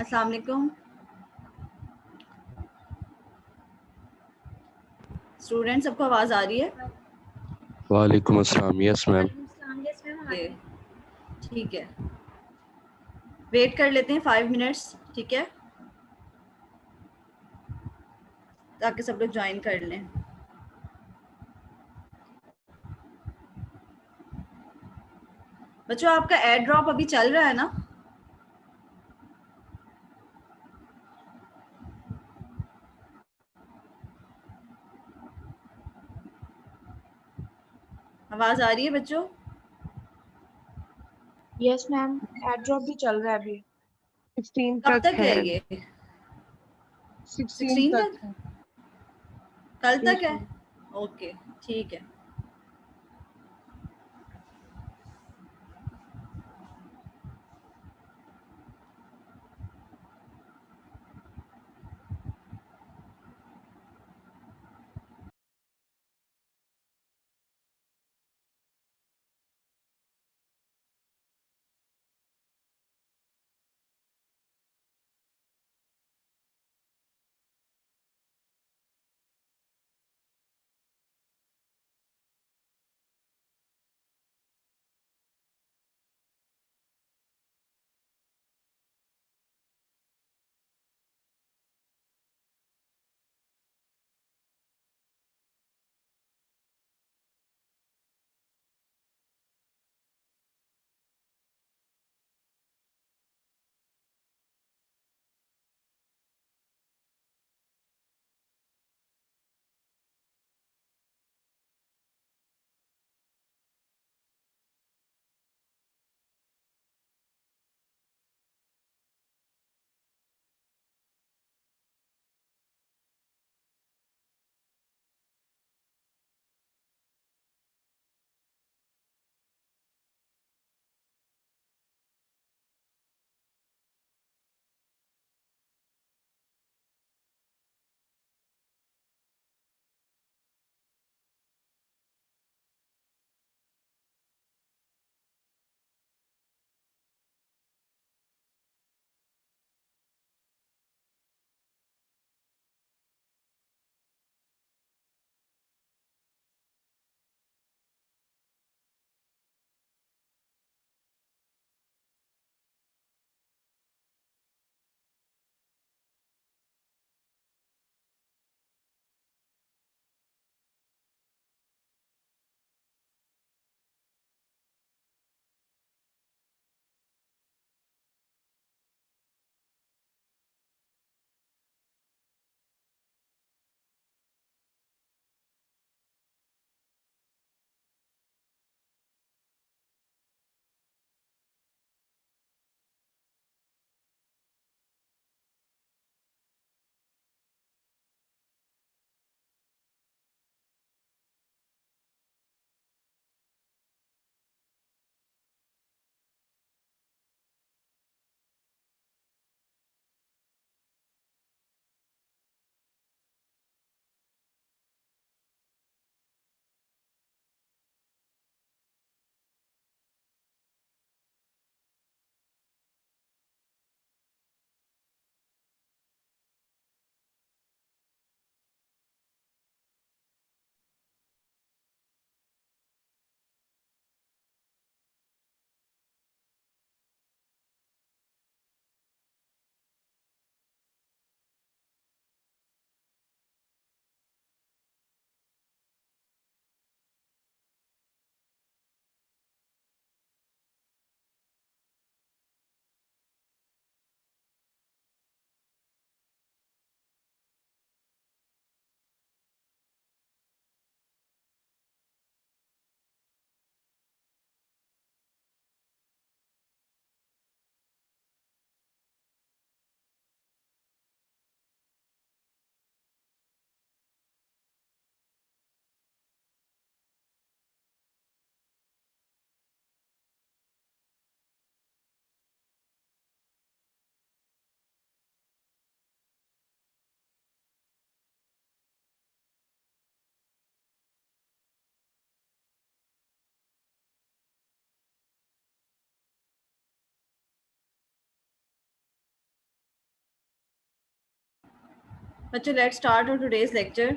अस्सलाम वालेकुम स्टूडेंट, सबको आवाज़ आ रही है? वालेकुम अस्सलाम। Yes ma'am. ये ठीक है, वेट कर लेते हैं 5 मिनट्स, ठीक है, ताकि सब लोग ज्वाइन कर लें। बच्चों, आपका एयर ड्रॉप अभी चल रहा है ना? आवाज़ आ रही है बच्चों? यस मैम, एयर ड्रॉप भी चल रहा है अभी। 16 कब तक तक है ये? 16 16 तक तक? है। कल तक ठीक है? है। ओके, ठीक है। बच्चों let's start on today's lecture.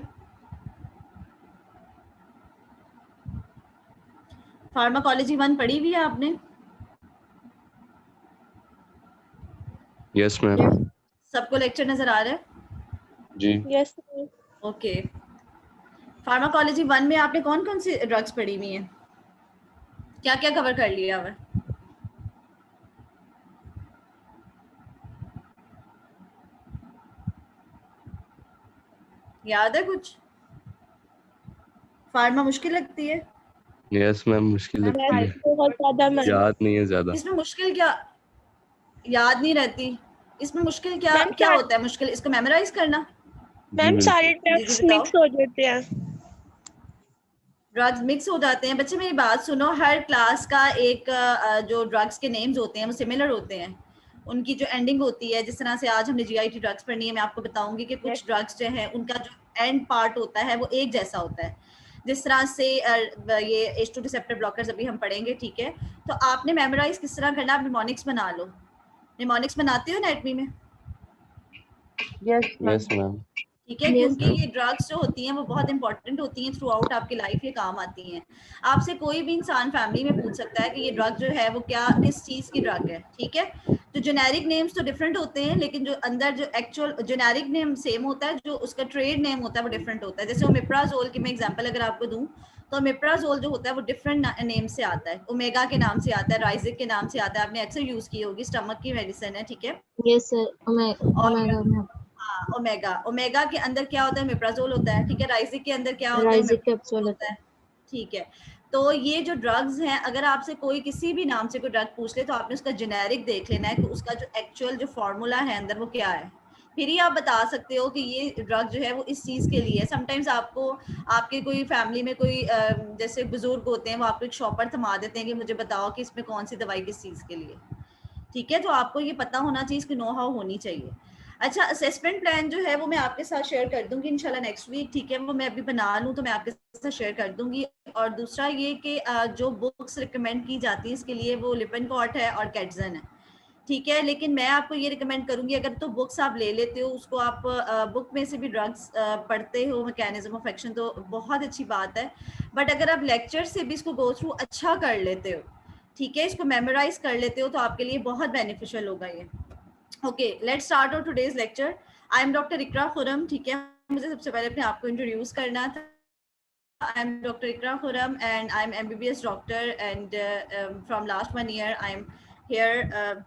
Pharmacology 1 पढ़ी हुई है आपने? Yes ma'am. सबको लेक्चर नजर आ रहा है? जी। Yes okay. फार्माकोलॉजी 1 में आपने कौन कौन सी ड्रग्स पढ़ी हुई हैं? क्या क्या कवर कर लिया हुआ है? याद है कुछ? फार्मा मुश्किल लगती है? यस मैम, मुश्किल लगती है, बहुत ज्यादा मैम। याद नहीं है ज्यादा। इसमें मुश्किल क्या, याद नहीं रहती? इसमें मुश्किल क्या मैम, क्या होता है? मुश्किल इसको मेमोराइज करना? जी मैम सारे बिल्कुल। ड्रग्स बताओ। मिक्स हो जाते हैं। ड्रग्स मिक्स हो जाते हैं? बच्चे मेरी बात सुनो, हर क्लास का एक जो ड्रग्स के नेम्स होते हैं वो सिमिलर होते हैं, उनकी जो एंडिंग होती है। जिस तरह से आज हमने जीआईटी ड्रग्स पढ़नी है, मैं आपको बताऊंगी कि कुछ ड्रग्स जो है उनका जो एंड पार्ट होता है वो एक जैसा होता है। जिस तरह से ये H2 रिसेप्टर ब्लॉकर्स अभी हम पढ़ेंगे, ठीक है? तो आपने मेमोराइज किस तरह करना, आप निमोनिक्स बना लो। निमोनिक्स बनाते हो ना एटमी में? Yes yes ma'am. ठीक है, क्योंकि ये ड्रग्स जो होती हैं वो बहुत इंपॉर्टेंट होती हैं, थ्रू आउट आपकी लाइफ ये काम आती हैं। आपसे कोई भी इंसान फैमिली में पूछ सकता है कि ये ड्रग जो है वो क्या, किस चीज़ की ड्रग है, ठीक है? तो जेनेरिक नेम्स तो डिफरेंट होते हैं, लेकिन जो अंदर जो एक्चुअल जेनेरिक नेम सेम होता है, जो उसका ट्रेड नेम होता है वो डिफरेंट होता है। जैसे ओमेप्राजोल की मैं एग्जांपल अगर आपको दूं, तो ओमेप्राजोल जो होता है वो डिफरेंट नेम से आता है। ओमेगा के नाम से आता है, राइजिक के नाम से आता है, आपने अक्सर यूज की होगी, स्टमक की मेडिसिन है, ठीक है? Yes sir. और हाँ, ओमेगा, ओमेगा के अंदर क्या होता है? मेप्राजोल होता है, ठीक है? राइजिक के अंदर क्या होता है? राइजिक मेप्राजोल कैप्सूल होता है, ठीक है? तो ये जो ड्रग्स हैं, अगर आपसे कोई किसी भी नाम से कोई ड्रग पूछ ले तो आपने उसका जेनेरिक देख लेना है कि उसका जो एक्चुअल जो फॉर्मूला है अंदर वो क्या है, फिर ही आप बता सकते हो कि ये ड्रग जो है वो इस चीज़ के लिए है। समटाइम्स आपको आपके कोई फैमिली में कोई जैसे बुजुर्ग होते हैं, वो आपको एक शॉपर थमा देते हैं कि मुझे बताओ कि इसमें कौन सी दवाई किस चीज़ के लिए, ठीक है? तो आपको ये पता होना चाहिए, इसकी नो हाउ होनी चाहिए। अच्छा, असेसमेंट प्लान जो है वो मैं आपके साथ शेयर कर दूंगी इंशाल्लाह नेक्स्ट वीक, ठीक है? वो मैं अभी बना लूँ तो मैं आपके साथ शेयर कर दूंगी। और दूसरा ये कि जो बुक्स रिकमेंड की जाती है इसके लिए वो लिपनकॉट है और कैटजन है, ठीक है? लेकिन मैं आपको ये रिकमेंड करूंगी, अगर तो बुक्स आप ले लेते हो, उसको आप बुक में से भी ड्रग्स पढ़ते हो, मैकेनिज्म ऑफ एक्शन, तो बहुत अच्छी बात है। बट अगर आप लेक्चर से भी इसको गो थ्रू अच्छा कर लेते हो, ठीक है, इसको मेमोराइज कर लेते हो, तो आपके लिए बहुत बेनिफिशियल होगा ये। Okay, let's start our today's lecture. I am doctor Iqra Khurram, ठीक है? मुझे सबसे पहले अपने आप को इंट्रोड्यूस करना था। I am Dr. Ikra Khurram and I am MBBS doctor, and from last 1 year I am here.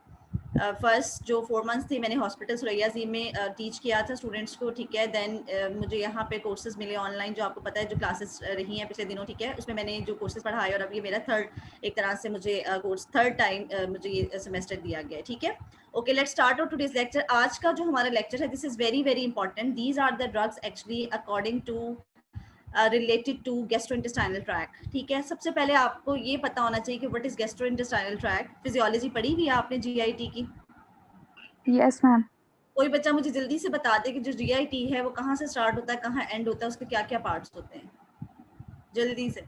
First जो 4 months थी मैंने हॉस्पिटल सुरैया जी में टीच किया था स्टूडेंट्स को, ठीक है? देन मुझे यहाँ पे कोर्सेज मिले ऑनलाइन, जो आपको पता है, जो क्लासेस रही हैं पिछले दिनों, ठीक है? उसमें मैंने जो कोर्सेज पढ़ाए और अब ये मेरा थर्ड, एक तरह से मुझे कोर्स थर्ड टाइम मुझे ये सेमेस्टर दिया गया है, ठीक है? Okay, let's start our today's lecture. आज का जो हमारा लेक्चर है, this is very very important. These are the drugs actually according to related to gastrointestinal tract, ठीक है? सबसे पहले आपको ये पता होना चाहिए कि what is gastrointestinal tract. Physiology पढ़ी हुई है आपने जीआईटी की? Yes ma'am. कोई बच्चा मुझे जल्दी से बता दे कि जो जीआईटी है वो कहाँ से स्टार्ट होता है, कहाँ एंड होता है, उसके क्या क्या पार्ट्स होते हैं, जल्दी से।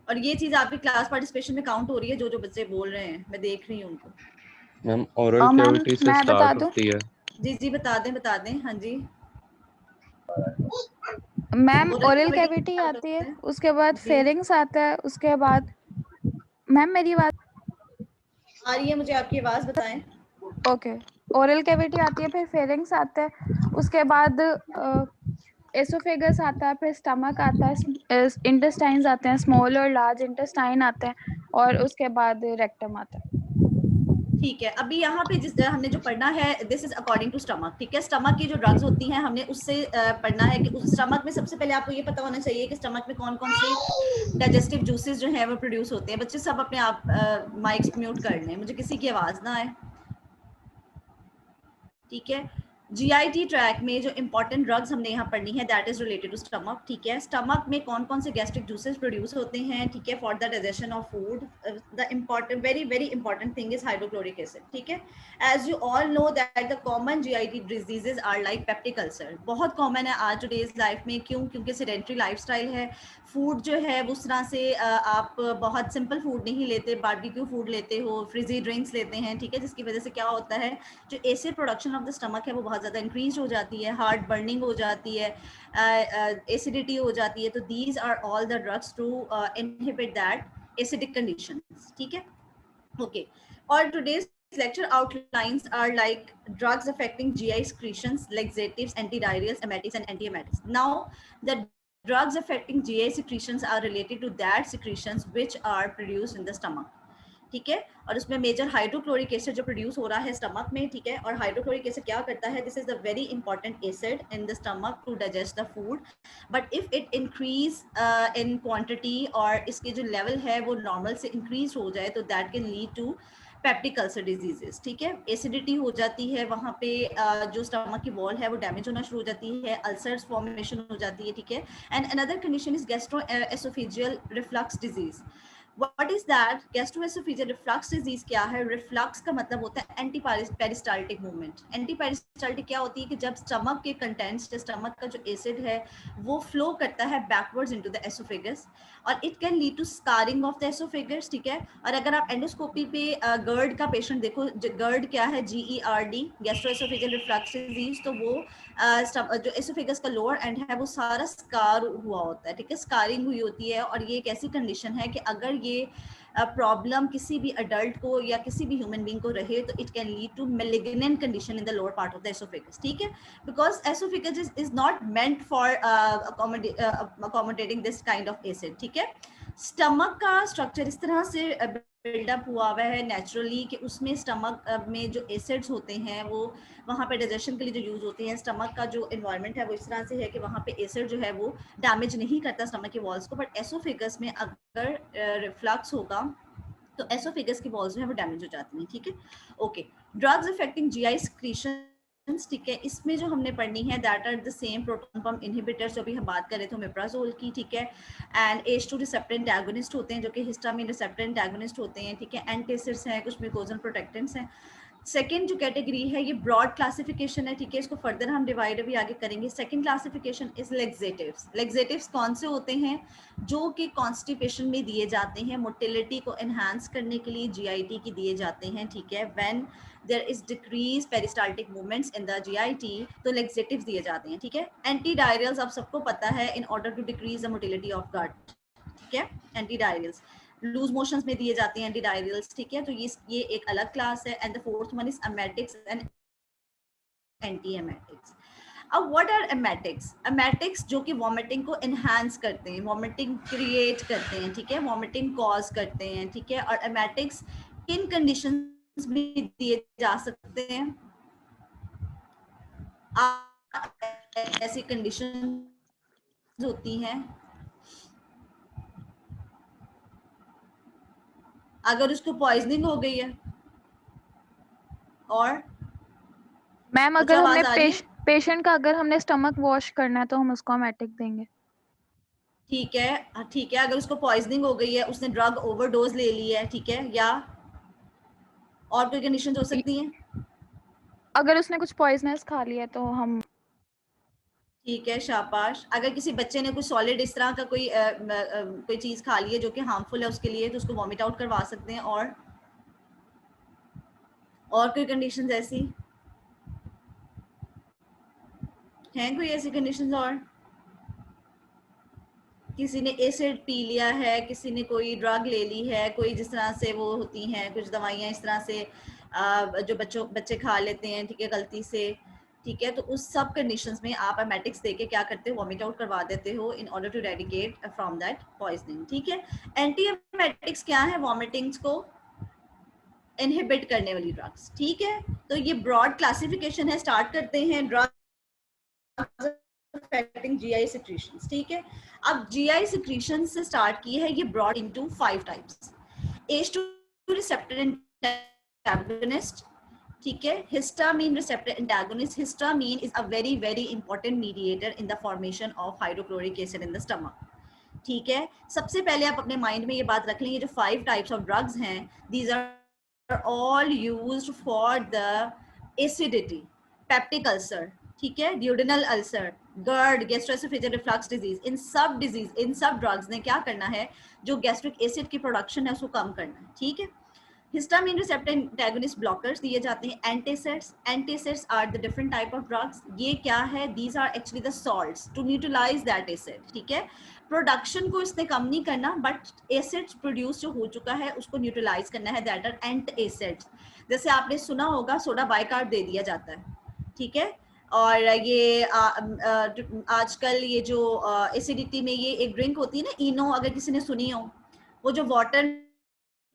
और ये चीज आपकी क्लास पार्टिसिपेशन में काउंट हो रही है, जो जो बच्चे बोल रहे हैं, मैं देख रही हूँ उनको। मैम ओरल मैम कैविटी से मैं बता स्टार्ट दूं? होती है। जी जी, बता दें, हाँ जी। Ma'am oral oral cavity cavity start आती है, होता है। उसके बाद जी, फेरिंग्स आता है, उसके बाद मैम मेरी बात आ रही है मुझे आपकी आवाज, बताएं। ओके। ओरल कैविटी आती है, फिर फेरिंग्स आता है, उसके बाद एसोफेगस आता है, फिर स्टमक आता है, इंटेस्टाइन्स आते हैं, स्मॉल और लार्ज इंटेस्टाइन आते हैं, और उसके बाद रेक्टम आता है। ठीक है, अभी यहाँ पे जिस हमने जो पढ़ना है, this is according to stomach, ठीक है? स्टमक की जो ड्रग्स होती हैं हमने उससे पढ़ना है कि उस स्टमक में सबसे पहले आपको ये पता होना चाहिए कि स्टमक में कौन कौन से डाइजेस्टिव जूसेस जो है वो प्रोड्यूस होते हैं। बच्चे सब अपने आप माइक्स म्यूट कर लें, मुझे किसी की आवाज ना आए, ठीक है? जीआईटी ट्रैक में जो इंपॉर्टेंट ड्रग्स हमने यहाँ पढ़नी है, that is related to stomach, ठीक है? स्टमक में कौन कौन से गैस्ट्रिक जूसेस प्रोड्यूस होते हैं, ठीक है? For the digestion of food, the important, very very important thing is hydrochloric acid, ठीक है? As you all know that the common GIT diseases are like peptic ulcer, बहुत कॉमन है आज today's life में। क्यों? क्योंकि सेडेंट्री लाइफस्टाइल है, food जो है उस तरह से आप बहुत सिंपल फूड नहीं लेते, बारबेक्यू फूड लेते हो, फ्रिजी ड्रिंक्स लेते हैं, ठीक है? जिसकी वजह से क्या होता है, जो acid production of the stomach है वो बहुत ज़्यादा इंक्रीज हो जाती है, हार्ट बर्निंग हो जाती है, एसिडिटी हो जाती है। तो these are all the drugs to inhibit that acidic conditions, ठीक है। ओके, और today's lecture outlines are like drugs affecting GI secretions, laxatives, antidiarrheals, emetics and antiemetics. Now the drugs affecting GI secretions are related to that secretions which are produced in the stomach, ठीक है। और उसमें major hydrochloric acid जो produce हो रहा है stomach में, ठीक है। और हाइड्रोक्लोरिक एसिड क्या करता है, this is the very important acid in the stomach to digest the food, but if it increase in quantity और इसके जो लेवल है वो नॉर्मल से इंक्रीज हो जाए तो that can lead to peptic ulcer diseases, ठीक है। एसिडिटी हो जाती है वहाँ पे, जो स्टमक की वॉल है वो डैमेज होना शुरू हो जाती है, अल्सर्स फॉर्मेशन हो जाती है, ठीक है। And another condition is gastro-oesophageal reflux disease. What is that? Gastroesophageal reflux disease क्या है? रिफ्लक्स का मतलब होता है anti peristaltic movement. Anti peristaltic क्या होती है कि जब स्टमक के कंटेंट्स, स्टमक का जो एसिड है वो फ्लो करता है बैकवर्ड्स इनटू द एसोफेगस और it can lead to scarring of the oesophagus, ठीक है। और अगर आप एंडोस्कोपी पे GERD का पेशेंट देखो, GERD क्या है, GERD, गैस्ट्रोएसोफेजियल रिफ्लक्स डिजीज, तो वो जो एसोफेगस का लोअर एंड है वो सारा स्कार हुआ होता है, ठीक है, स्कारिंग हुई होती है। और ये एक ऐसी कंडीशन है कि अगर ये प्रॉब्लम किसी भी अडल्ट को या किसी भी ह्यूमन बीइंग को रहे तो it can lead to malignant condition in the lower part of the oesophagus, ठीक है। Because oesophagus is not meant for accommodating this kind of acid, ठीक है। स्टमक का स्ट्रक्चर इस तरह से बिल्डअप हुआ हुआ है नेचुरली कि उसमें स्टमक में जो एसिड्स होते हैं वो वहाँ पे डाइजेशन के लिए जो यूज़ होते हैं, स्टमक का जो इन्वायरमेंट है वो इस तरह से है कि वहाँ पे एसिड जो है वो डैमेज नहीं करता स्टमक की वॉल्स को, बट एसोफेगस में अगर रिफ्लक्स होगा तो एसोफेगस की वॉल्स जो है वो डैमेज हो जाती हैं, ठीक है। Okay, drugs affecting GI secretion, ठीक है, इसमें जो हमने पढ़नी है that are the same proton pump inhibitors, जो अभी हम बात कर रहे थे ओमेप्राजोल की, ठीक है। एंड H2 रिसेप्टर एंटागोनिस्ट होते हैं जो कि हिस्टामिन रिसेप्टर एंटागोनिस्ट होते हैं, ठीक है। एंटासिड्स हैं, कुछ म्यूकोजल प्रोटेक्टेंट्स हैं। सेकेंड जो कैटेगरी है ये ब्रॉड क्लासिफिकेशन है, ठीक है, इसको फर्दर हम डिवाइड अभी आगे करेंगे। Second classification is laxatives. Laxatives कौन से होते हैं, जो कि कॉन्स्टिपेशन में दिए जाते हैं, मोटिलिटी को एनहांस करने के लिए GIT की दिए जाते हैं, ठीक है। When there is decrease peristaltic movements in the GIT तो लेग्जेटिव्स दिए जाते हैं, ठीक है। एंटी डायरियल्स आप सबको पता है, in order to decrease the motility of gut, ठीक है। एंटी डायरियल्स लूज मोशंस में दिए जाते हैं एंटी डायरियल्स, ठीक है। तो ये एक अलग क्लास है। And the fourth one is emetics and anti emetics. अब व्हाट आर एमेटिक्स? एमेटिक्स जो कि वॉमिटिंग को एनहांस करते हैं, वॉमिटिंग क्रिएट करते हैं, ठीक है, वॉमिटिंग कॉज करते हैं, ठीक है। और एमेटिक्स किन कंडीशंस में दिए जा सकते हैं? ऐसी कंडीशन होती हैं अगर उसको पॉइजनिंग हो गई है और मैम अगर हमने पेशेंट का अगर हमने स्टमक वॉश करना है तो हम उसको एमेटिक देंगे, ठीक है, ठीक है। अगर उसको पॉइजनिंग हो गई है, उसने ड्रग ओवरडोज ले ली है, ठीक है, या और कोई कंडीशन हो सकती हैं? अगर उसने कुछ पॉइजनस खा लिया तो हम, ठीक है, शाबाश। अगर किसी बच्चे ने कुछ सॉलिड इस तरह का कोई चीज खा ली है जो कि हार्मफुल है उसके लिए, तो उसको वॉमिट आउट करवा सकते हैं। और कोई कंडीशंस ऐसी हैं? कोई ऐसी कंडीशंस? और किसी ने एसिड पी लिया है, किसी ने कोई ड्रग ले ली है, कोई जिस तरह से वो होती हैं कुछ दवाइयाँ इस तरह से जो बच्चे खा लेते हैं, ठीक है, गलती से, ठीक है। तो उस सब कंडीशंस में आप एमेटिक्स देके क्या करते हो, वॉमिट आउट करवा देते हो in order to eradicate from that poisoning, ठीक है। एंटी एमेटिक्स क्या है? वॉमिटिंग्स को इनहिबिट करने वाली ड्रग्स, ठीक है। तो ये ब्रॉड क्लासिफिकेशन है। स्टार्ट करते हैं ड्रग्स अफेक्टिंग GI secretions, ठीक है। अब GI secretions से स्टार्ट की है, ये broad into 5 types. H2 receptor antagonist, ठीक है, histamine receptor antagonist. Histamine is a very very important mediator in the formation of hydrochloric acid in the stomach, ठीक है। सबसे पहले आप अपने माइंड में ये बात रख लें, ये जो 5 टाइप्स ऑफ ड्रग्स हैं, these are all used for the acidity, peptic ulcer, ठीक है, duodenal ulcer, GERD, gastroesophageal reflux disease. इन सब ड्रग्स ने क्या करना है, जो गैस्ट्रिक एसिड की प्रोडक्शन है उसको कम करना है, ठीक है। हिस्टामिन रिसेप्टर एंटागोनिस्ट ब्लॉकर्स दिए जाते हैं। Antacids, antacids are the different type of drugs. ये क्या है? These are actually the salts to neutralise that acid, ठीक है। प्रोडक्शन को इसने कम नहीं करना, बट एसिड्स प्रोड्यूस जो हो चुका है उसको न्यूट्रलाइज करना है, दैट आर एंटासिड्स। जैसे आपने सुना होगा सोडा बाइकार्ब दे दिया जाता है, ठीक है। और ये आजकल ये जो एसिडिटी में ये एक ड्रिंक होती है ना, इनो, अगर किसी ने सुनी हो, वो जो वाटर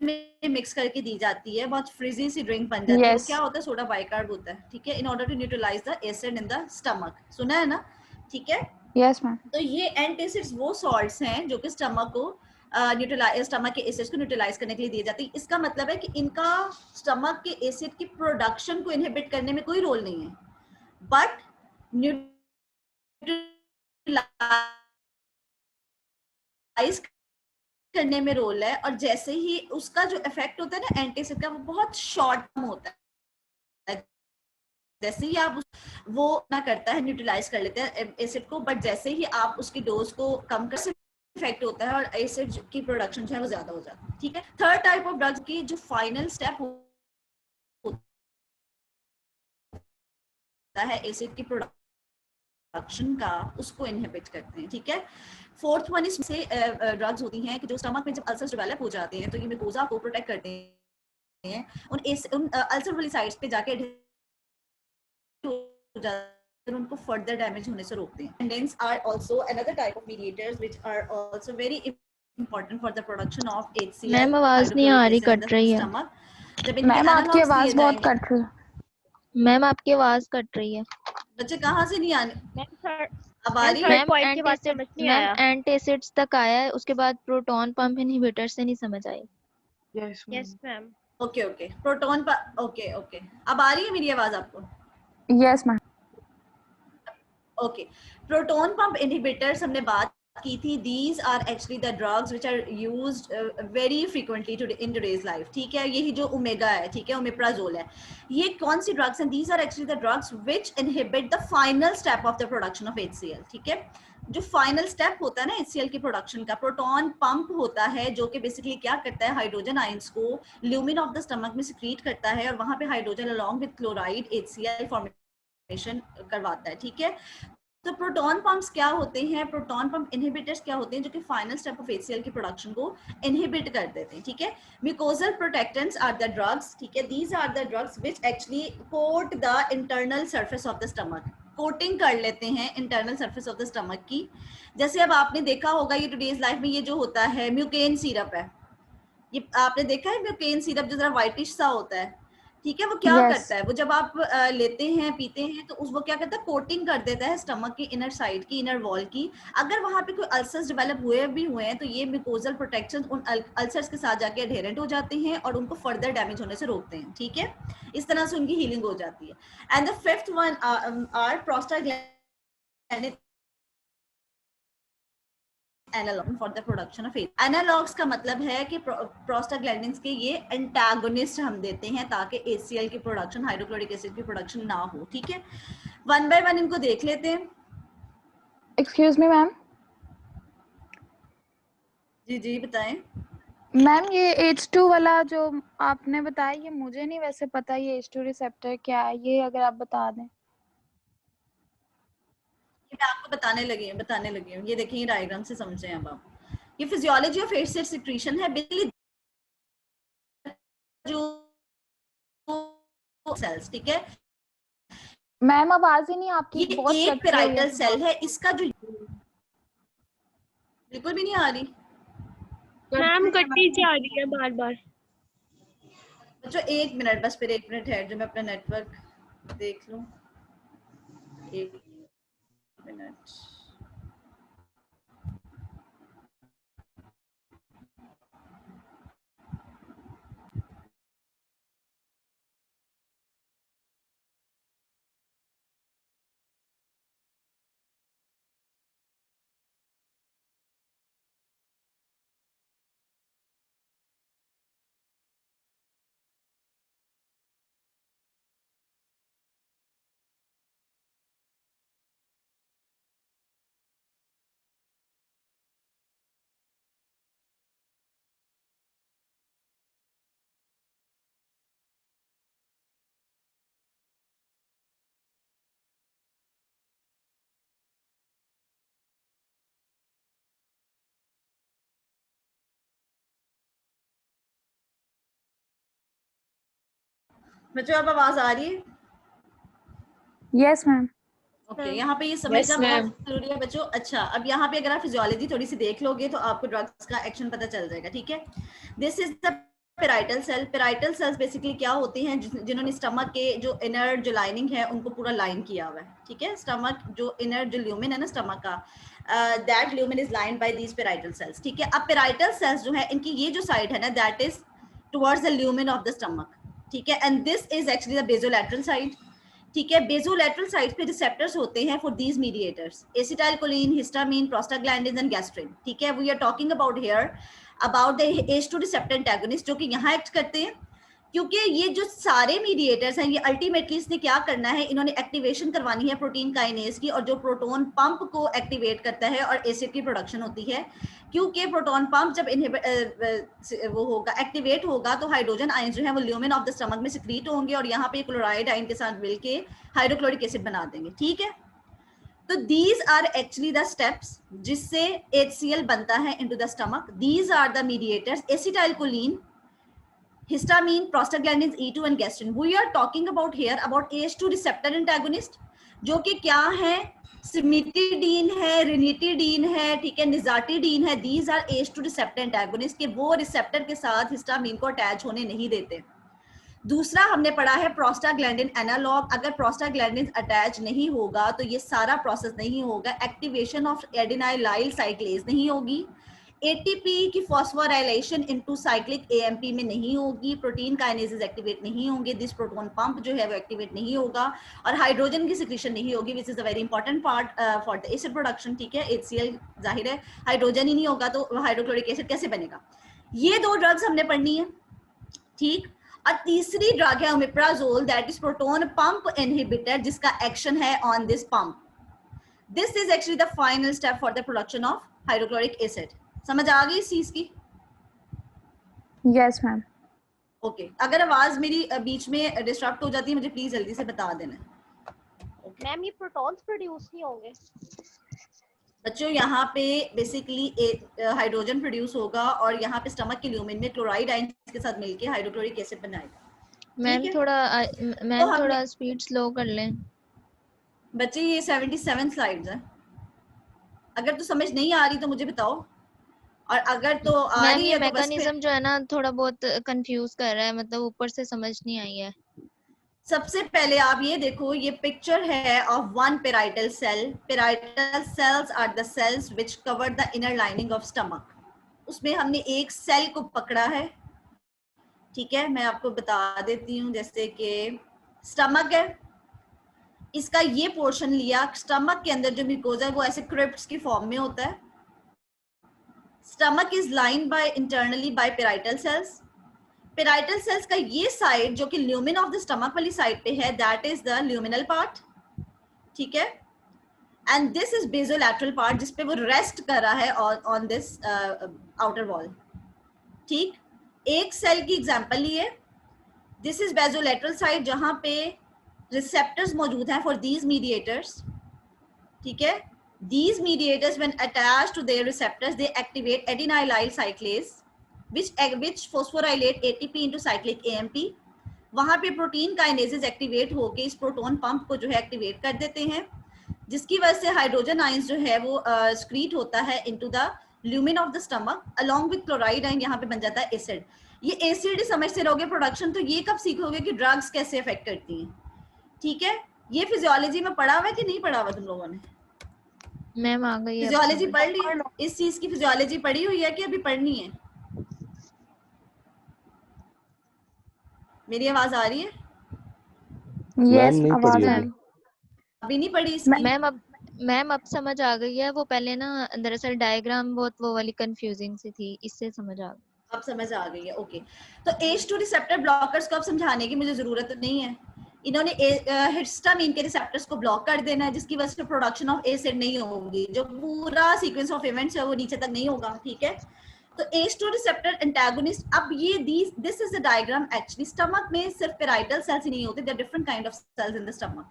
में मिक्स करके दी जाती है, बहुत फ्रिजी सी ड्रिंक बन जाती है, वो Yes. क्या होता है? सोडा बाइकार्ब होता है, ठीक है, in order to neutralise the acid in the stomach. सुना है ना, ठीक है। Yes, ma'am. तो ये एंटासिड्स वो सॉल्ट्स हैं जो कि स्टमक को स्टमक के एसिड्स को न्यूट्रलाइज करने के लिए दिए जाते हैं। इसका मतलब है कि इनका स्टमक के एसिड की प्रोडक्शन को इनहिबिट करने में कोई रोल नहीं है, बट न्यूट्रलाइज करने में रोल है। और जैसे ही उसका जो इफेक्ट होता है ना एंटासिड का, वो बहुत शॉर्ट टर्म होता है। जैसे ही आप वो ना करता है, न्यूट्रलाइज कर लेते हैं एसिड को, बट जैसे ही आप उसकी डोज को कम कर, इफेक्ट होता है और एसिड की प्रोडक्शन जो है वो ज्यादा हो जाती है, ठीक है। थर्ड टाइप ऑफ ड्रग्स की जो फाइनल स्टेप होता है एसिड की प्रोडक्शन का, उसको इनहिबिट करते हैं, ठीक है। फोर्थ वन इसमें ड्रग्स होती हैं कि जो स्टमक में जब अल्सर्स डेवलप हो जाते हैं तो ये म्यूकोजा को प्रोटेक्ट करते हैं, उन अल्सर वाली साइड्स पे जाके उनको फर्दर डैमेज होने से रोकते हैं। Tendons are also another type of mediators which are also very important for the production of HCl. Ma'am आवाज नहीं आ रही, कट रही है। जब इनके मैम आपकी analogs आवाज दिए बहुत जाएंगे, कट रही है। मैम आपकी आवाज कट रही है। बच्चे कहाँ से नहीं आने, अब आ रही है? मैम एंटासिड्स तक आया है, उसके बाद प्रोटॉन पंप इनहिबिटर से नहीं समझ आई। Yes ma'am. Okay okay, proton पर ओके ओके, अब आ रही है मेरी आवाज आपको? Yes, ma'am. Okay, proton pump inhibitors हमने बात की थी। These are actually the drugs which are used very frequently in today's life, ठीक है। यही जो ओमेगा है, ठीक है, ओमेप्राजोल है, ये कौन सी ड्रग्स हैं? These are actually the drugs which inhibit the final step of the production of HCl, ठीक है। जो फाइनल स्टेप होता है ना HCl की प्रोडक्शन का, प्रोटॉन पंप होता है, जो कि बेसिकली क्या करता है, हाइड्रोजन आयंस को ल्यूमिन ऑफ द स्टमक में सिक्रीट करता है और वहां पे hydrogen along with chloride HCl formation करवाता है, ठीक है। तो प्रोटॉन पंप्स क्या होते हैं? प्रोटॉन पंप इनहिबिटर्स क्या होते हैं? जो कि फाइनल स्टेप ऑफ HCl की प्रोडक्शन को इनहिबिट कर देते हैं, ठीक है। Mucosal protectants are the drugs, ठीक है, these are the drugs which actually coat the internal surface of the stomach, coating कर लेते हैं internal surface of the stomach की। जैसे अब आपने देखा होगा ये टुडेज लाइफ में ये जो होता है म्यूकेन सिरप है, ये आपने देखा है म्यूकेन सिरप जो जरा व्हाइटिश सा होता है, ठीक है। वो क्या Yes. करता है, वो जब आप लेते हैं पीते हैं तो वो क्या करता है, कोटिंग कर देता है स्टमक की इनर साइड की, इनर वॉल की। अगर वहां पे कोई अल्सर्स डेवलप हुए हैं तो ये म्यूकोजल प्रोटेक्शन उन अल्सर्स के साथ जाके अडेरेंट हो जाते हैं और उनको फर्दर डैमेज होने से रोकते हैं, ठीक है। इस तरह से उनकी हीलिंग हो जाती है। And the fifth one are prostaglandin analogue for the production of analogues का मतलब है कि प्रोस्टाग्लैंडिन्स के ये एंटागोनिस्ट हम देते हैं ताकि HCl की प्रोडक्शन, हाइड्रोक्लोरिक एसिड की प्रोडक्शन ना हो, ठीक है। वन बाय वन इनको देख लेते हैं। Excuse me, ma'am. जी जी बताएं। मैम ये H2 वाला जो आपने बताया, ये मुझे नहीं वैसे पता ये H2 रिसेप्टर क्या है, ये अगर आप बता दें। ये मैं आपको बताने लगी हूँ। ये देखिए डायग्राम से समझें अब आप। ये फिजियोलॉजी ऑफ HCl सिक्रीशन है, बेसिकली जो सेल्स, ठीक है। मैम आवाज ही नहीं आपकी, ये बहुत एक कट रही है। पेराइटल सेल है, इसका जो बिल्कुल भी नहीं आ रही मैम, कट्टी जा रही है बार बार। बच्चों, एक मिनट बस, फिर 1 मिनट है जो मैं अपना नेटवर्क देख लूं। 1 मिनट। बच्चों अब आवाज आ रही है? Yes ma'am. ओके, यहाँ पे ये समझना बहुत जरूरी है बच्चों। अच्छा, अब यहाँ पे अगर आप फिजियोलॉजी थोड़ी सी देख लोगे तो आपको ड्रग्स का एक्शन पता चल जाएगा, ठीक है। This is the parietal cell. Parietal cells basically क्या होती हैं, जिन्होंने स्टमक के जो इनर जो लाइनिंग है उनको पूरा लाइन किया हुआ है, ठीक है। स्टमक जो इनर जो ल्यूमिन है ना स्टमक का, that lumen is lined bye these parietal cells, ठीक है। अब पेराइटल सेल्स जो है इनकी ये जो साइड है ना, that is towards the lumen of the stomach, ठीक है। And this is actually the basolateral side, ठीक है। बेसोलैटरल साइड पे रिसेप्टर्स होते हैं for these mediators, acetylcholine, histamine, prostaglandins and gastrin, ठीक है। We are talking about here about the H2 receptor antagonist जो कि यहाँ एक्ट करते हैं, क्योंकि ये जो सारे मीडिएटर्स हैं ये अल्टीमेटली इसने क्या करना है, इन्होंने एक्टिवेशन करवानी है प्रोटीन काइनेज की, और जो प्रोटॉन पंप को एक्टिवेट करता है और एसिड की प्रोडक्शन होती है। क्योंकि प्रोटॉन पंप जब वो होगा एक्टिवेट होगा तो हाइड्रोजन आयन जो है वो ल्यूमिन ऑफ द स्टमक में सिक्रीट होंगे और यहाँ पे क्लोराइड आयन के साथ मिलके हाइड्रोक्लोरिक एसिड बना देंगे, ठीक है। तो these are actually the steps जिससे HCl बनता है into the stomach. These are the mediators, acetylcholine, histamine, prostaglandins, E2 and gastrin. We are talking about here about AH2 receptor antagonist, जो कि क्या है, सिमिटिडीन है, रिनिटिडीन है, ठीक है, निजाटिडीन है। These are AH2 receptor antagonist के वो रिसेप्टर के साथ हिस्टामिन को अटैच होने नहीं देते। दूसरा हमने पढ़ा है प्रोस्टाग्लैंडिन एनालॉग। अगर प्रोस्टाग्लैंडिन अटैच नहीं होगा तो ये सारा प्रोसेस नहीं होगा, एक्टिवेशन ऑफ एडिनाइलाइल साइक्लेज नहीं होगी, ATP की फॉस्फोराइलेशन इनटू साइक्लिक AMP में नहीं होगी, प्रोटीन काइनेजेस एक्टिवेट नहीं होंगे, दिस प्रोटॉन पंप जो है वो एक्टिवेट नहीं होगा, और हाइड्रोजन की सिक्रीशन नहीं होगी, which is a very important part for the acid production, ठीक है। HCl जाहिर है हाइड्रोजन ही नहीं होगा तो हाइड्रोक्लोरिक एसिड कैसे बनेगा। ये दो ड्रग्स हमने पढ़नी है, ठीक। और तीसरी ड्रग है omeprazole, that is proton pump inhibitor, जिसका एक्शन है on this pump. This is actually the final step for the production of hydrochloric acid. समझ आ गई इस चीज की? Yes ma'am. ओके, अगर आवाज मेरी बीच में डिस्टर्ब हो जाती है मुझे प्लीज जल्दी से बता देना। मैम ये प्रोटॉन्स प्रोड्यूस नहीं होंगे? बच्चों यहाँ पे बेसिकली हाइड्रोजन प्रोड्यूस होगा और यहाँ पे स्टमक के ल्यूमिन में क्लोराइड आयन के साथ मिलके हाइड्रोक्लोरिक एसिड बनाएगा। मैम थोड़ा स्पीड स्लो कर लें। बच्चे ये 77 स्लाइड्स हैं, अगर तो समझ नहीं आ रही तो मुझे बताओ, और अगर तो आ रही है तो मैकेनिज्म जो है ना थोड़ा बहुत कंफ्यूज कर रहा है, मतलब ऊपर से समझ नहीं आई है। सबसे पहले आप ये देखो, ये पिक्चर है of one parietal cell. Parietal cells are the cells which cover the inner lining of stomach. उसमें हमने एक सेल को पकड़ा है, ठीक है। मैं आपको बता देती हूँ, जैसे कि स्टमक है, इसका ये पोर्शन लिया, स्टमक के अंदर जो म्यूकोजा है वो ऐसे क्रिप्ट्स की फॉर्म में होता है। Stomach is lined by internally by parietal cells. Parietal cells का ये साइड जो कि ल्यूमिन ऑफ द स्टमक वाली साइड पे है, that is the luminal part, ठीक है। And this is basolateral part जिसपे वो रेस्ट कर रहा है ऑन दिस आउटर वॉल, ठीक। एक सेल की एग्जांपल लिए, दिस इज बेसोलैटरल साइड जहां पे रिसेप्टर्स मौजूद हैं फॉर दीज मीडिएटर्स, ठीक है। These mediators, when attached to their receptors, they activate adenylyl cyclase, which phosphorylate ATP into cyclic AMP. वहाँ पे प्रोटीन काइनेजेस एक्टिवेट होके इस प्रोटॉन पंप को जो है एक्टिवेट कर देते हैं, जिसकी वजह से हाइड्रोजन आयंस जो है वो स्क्रीट होता है into the lumen of the stomach along with chloride ion, यहाँ पे बन जाता है एसिड। ये एसिड समझते रहोगे प्रोडक्शन, तो ये कब सीखोगे कि ड्रग्स कैसे अफेक्ट करती हैं, ठीक है। ये फिजियोलॉजी में पढ़ा हुआ है कि नहीं पढ़ा हुआ तुम लोगों ने? मैम आ गई, फिजियोलॉजी पढ़ ली? इस चीज की फिजियोलॉजी पढ़ी हुई है कि अभी पढ़नी है? मेरी आवाज आ रही है? यस, आवाज है। अभी नहीं पढ़ी इसकी? मैम अब समझ आ गई है। वो पहले ना दरअसल डायग्राम बहुत वो वाली कंफ्यूजिंग सी थी, इससे समझ आ गई। अब समझ आ गई है, ओके। तो H2 रिसेप्टर ब्लॉकर्स को अब समझाने की मुझे जरूरत नहीं है। इन्होंने हिस्टामिन के रिसेप्टर्स को ब्लॉक कर देना है, जिसकी वजह से प्रोडक्शन ऑफ एसिड नहीं होगी, जो पूरा सीक्वेंस ऑफ इवेंट्स है वो नीचे तक नहीं होगा, ठीक है। तो H2 रिसेप्टर एंटागोनिस्ट, अब ये this is the diagram. Actually stomach में सिर्फ पेराइटल सेल्स ही नहीं होते, there different kind of cells in the stomach.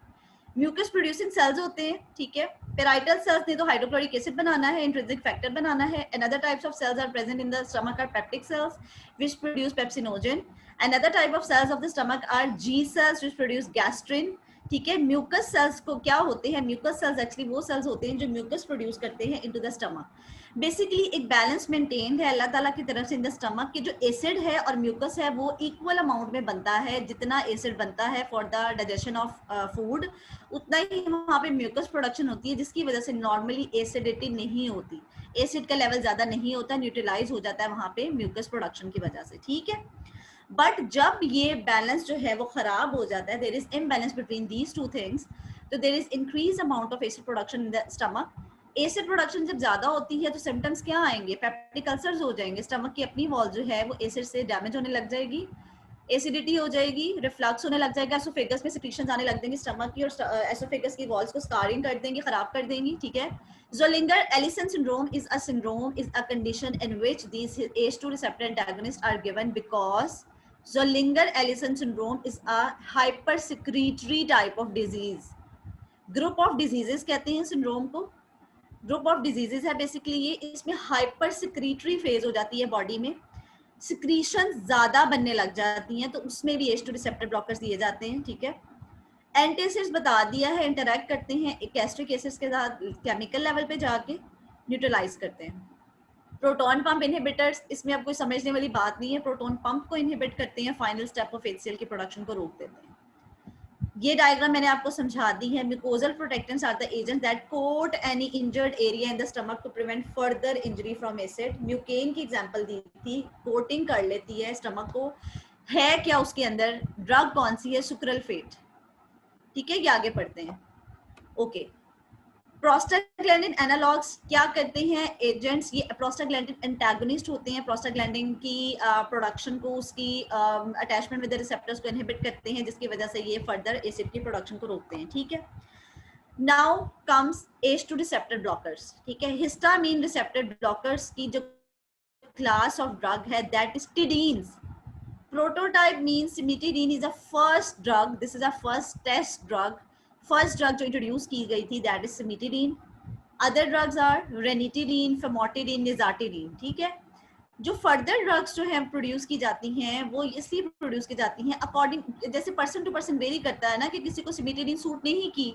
Mucus producing cells होते हैं, ठीक है। पेराइटल सेल्स ने तो हाइड्रोक्लोरिक एसिड बनाना है, इंट्रिंसिक फैक्टर बनाना है। Another types of cells are present in the stomach are peptic cells which produce pepsinogen. Another type of cells of the stomach are G cells which produce gastrin, ठीक है। Mucus cells को क्या होते हैं, mucus cells actually वो cells होते हैं जो म्यूकस प्रोड्यूस करते हैं इनटू द स्टमक। बेसिकली एक बैलेंस मेंटेन्ड है अल्लाह ताला की तरफ से इन द स्टमक कि जो एसिड है और म्यूकस है वो इक्वल अमाउंट में बनता है। जितना एसिड बनता है for the digestion of food उतना ही वहाँ पे म्यूकस प्रोडक्शन होती है, जिसकी वजह से नॉर्मली एसिडिटी नहीं होती, एसिड का लेवल ज्यादा नहीं होता, न्यूट्रलाइज हो जाता है वहाँ पे म्यूकस प्रोडक्शन की वजह से, ठीक है। बट जब ये बैलेंस जो है वो खराब हो जाता है, there is imbalance between these two things, तो there is increase amount of acid production in the stomach. Acid production जब ज्यादा होती है तो सिम्टम्स क्या आएंगे, पेप्टिक अल्सर्स हो जाएंगे, स्टमक की अपनी वॉल जो है वो एसिड से डैमेज होने लग जाएगी, एसिडिटी हो जाएगी, रिफ्लक्स होने लग जाएगा, एसोफेगस में सिक्रीशंस आने लग देंगे स्टमक की और एसोफेगस की वॉल्स को स्कारिंग कर देंगी, खराब कर देंगी, ठीक है। Zollinger-Ellison syndrome is a condition in which these H2 receptor antagonists are given because Zollinger-Ellison syndrome is a hypersecretory type of disease. Group of diseases कहते हैं syndrome को, ग्रुप ऑफ डिजीजेस है बेसिकली ये। इसमें हाइपर सिक्रीटरी फेज हो जाती है body में, सिक्रीशन ज्यादा बनने लग जाती हैं, तो उसमें भी H2 रिसेप्टर ब्लॉकर्स दिए जाते हैं, ठीक है। एंटीएसिड्स बता दिया है, इंटरैक्ट करते हैं गैस्ट्रिक एसिड्स के साथ, केमिकल लेवल पे जाके न्यूट्रलाइज करते हैं। प्रोटॉन पंप इनहिबिटर्स, इसमें अब कोई समझने वाली बात नहीं है, प्रोटॉन पंप को इनहिबिट करते हैं, फाइनल स्टेप ऑफ HCl की प्रोडक्शन को रोक देते हैं। ये डायग्राम मैंने आपको समझा दी है। Mucosal protectants are the agent that coat any injured area in the stomach to prevent further injury from acid. Mucaine की एग्जांपल दी थी, कोटिंग कर लेती है स्टमक को। है क्या उसके अंदर, ड्रग कौन सी है, सुक्रालोफेट, ठीक है। ये आगे पढ़ते हैं, ओके। प्रोस्टाग्लैंडिन एनालॉग्स क्या करते हैं, एजेंट्स, ये प्रोस्टाग्लैंडिन एंटागोनिस्ट होते हैं, प्रोस्टाग्लैंडिन की प्रोडक्शन को, उसकी अटैचमेंट विद द रिसेप्टर्स को इनहिबिट करते हैं, जिसकी वजह से ये फर्दर एसिड की प्रोडक्शन को रोकते हैं, ठीक है। Now comes H2 receptor blockers, ठीक है। हिस्टामिन रिसेप्टर ब्लॉकर्स की जो क्लास ऑफ ड्रग है that is tidines. Prototype means cimetidine is a first drug, this is a first test drug, first drug जो इंट्रोड्यूस की गई थी that is cimetidine. Other drugs are ranitidine, famotidine, nizatidine, ठीक है। जो further drugs जो है प्रोड्यूस की जाती हैं वो इसलिए प्रोड्यूस की जाती हैं अकॉर्डिंग, जैसे पर्सन टू पर्सन वेरी करता है ना, कि किसी को सिमिटिडीन सूट नहीं की,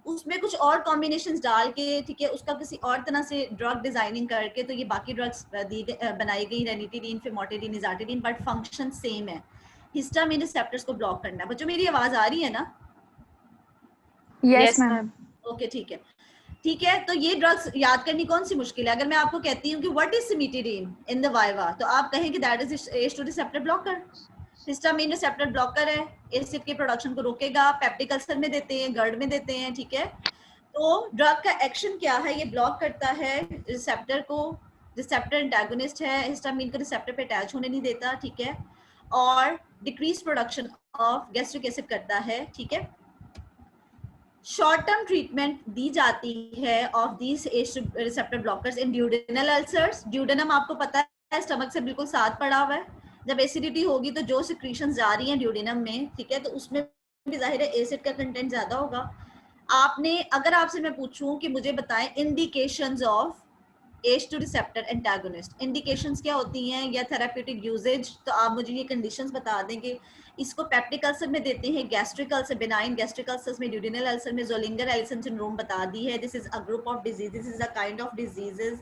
उसमें कुछ और कॉम्बिनेशंस डाल के, ठीक है, उसका किसी और तरह से ड्रग डिजाइनिंग करके तो ये बाकी ड्रग्स बनाई गई, ranitidine, famotidine, nizatidine, but function same है, हिस्टामिन रिसेप्टर्स को ब्लॉक करना है। बच्चों मेरी आवाज आ रही है ना? Yes ma'am. ओके, ठीक है, ठीक है। तो ये ड्रग्स याद करनी कौन सी मुश्किल है। अगर मैं आपको कहती हूँ कि what is cimetidine in the viva, तो आप कहेंगे that is H2 receptor blocker. Histamine receptor blocker है, एसिड के प्रोडक्शन को रोकेगा, पेप्टिक अल्सर में देते हैं, गर्ड में देते हैं, ठीक है। तो ड्रग का एक्शन क्या है, ये ब्लॉक करता है रिसेप्टर को, रिसेप्टर एंटागोनिस्ट है, हिस्टामिन को रिसेप्टर पे अटैच होने नहीं देता, ठीक है, और decrease production of gastric acid करता है, ठीक है। शॉर्ट टर्म ट्रीटमेंट दी जाती है of these H2 receptor blockers in duodenal ulcers. Duodenum आपको पता है स्टमक से बिल्कुल साथ पड़ा हुआ है, जब एसिडिटी होगी तो जो सिक्रीशंस जा रही हैं ड्यूडेनम में, ठीक है, तो उसमें भी जाहिर है एसिड का कंटेंट ज्यादा होगा। आपने, अगर आपसे मैं पूछूं कि मुझे बताएं indications of H2 receptor antagonist, indications क्या होती हैं या थेराप्यूटिक यूजेज, तो आप मुझे ये कंडीशंस बता देंगे। इसको पेप्टिक अल्सर में देते हैं, gastric ulcer, benign gastric ulcers में, ड्यूडेनल अल्सर में। ज़ोलिंगर-एलिसन सिंड्रोम बता दी है, this is a group of disease, this is a kind of diseases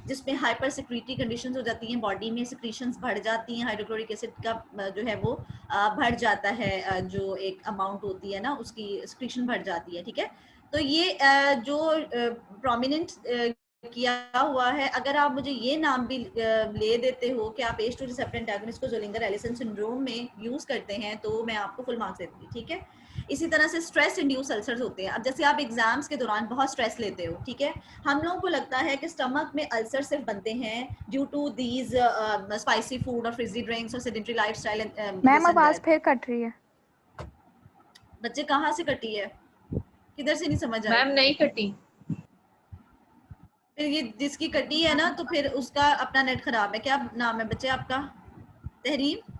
जिसमें हाइपर सिक्रीटरी कंडीशंस हो जाती हैं, बॉडी में सिक्रीशंस बढ़ जाती हैं, हाइड्रोक्लोरिक एसिड का जो है वो बढ़ जाता है, जो एक अमाउंट होती है ना उसकी सिक्रीशन बढ़ जाती है, ठीक है। तो ये जो प्रोमिनेंट किया हुआ है, अगर आप मुझे ये नाम भी ले देते हो कि आप H2 रिसेप्टर एंटागोनिस्ट को ज़ोलिंगर-एलिसन सिंड्रोम में यूज करते हैं, तो मैं आपको फुल मार्क्स देती, ठीक है। इसी तरह से स्ट्रेस इंड्यूस अल्सर्स होते हैं। अब जैसे आप एग्जाम्स के दौरान बहुत स्ट्रेस लेते हो, ठीक है, हम लोगों को लगता है कि स्टमक में अल्सर सिर्फ बनते हैं due to these spicy food और फ्रिजी ड्रिंक्स और सेडेंटरी लाइफस्टाइल। मैम आवाज फिर कट रही है। बच्चे कहाँ से कटी है, किधर से नहीं समझ आया? मैम नहीं कटी। फिर ये जिसकी कटी है ना, तो फिर उसका अपना नेट खराब है। क्या नाम है बच्चे आपका? तहरीम?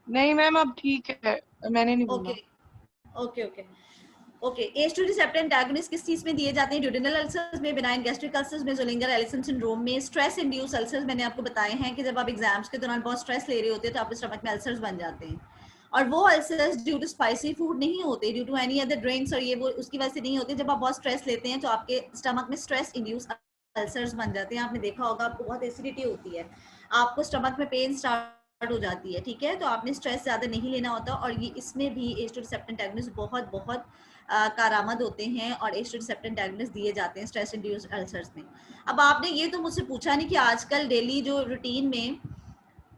नहीं मैम अब ठीक है, मैंने नहीं बोला। Okay okay okay. Okay, H2 receptor antagonist किस चीज में दिए जाते हैं? ड्यूडेनल अल्सर्स में, बिनाइन गैस्ट्रिक अल्सर्स में, ज़ोलिंगर एलिसन सिंड्रोम में, स्ट्रेस इंड्यूस अल्सर्स मैंने आपको बताए हैं कि जब आप एग्जाम्स के दौरान बहुत स्ट्रेस ले रहे होते हैं तो आपके स्टमक में अल्सर्स बन जाते हैं, और वो ulcers due to spicy food नहीं होते, due to any other drinks और ये वो उसकी वजह से नहीं होते। जब आप बहुत स्ट्रेस लेते हैं तो आपके स्टमक में स्ट्रेस इंड्यूस अल्सर्स बन जाते हैं। आपने देखा होगा आपको बहुत एसिडिटी होती है, आपको स्टमक में पेन स्टार्ट हो जाती है, ठीक है? तो आपने स्ट्रेस ज्यादा नहीं लेना होता, और ये इसमें भी H2 रिसेप्टर एंटागोनिस्ट बहुत बहुत कारआमद होते हैं, और H2 रिसेप्टर एंटागोनिस्ट दिए जाते हैं स्ट्रेस इंड्यूस्ड अल्सर्स में। अब आपने ये तो मुझसे पूछा नहीं कि आजकल डेली जो रूटीन में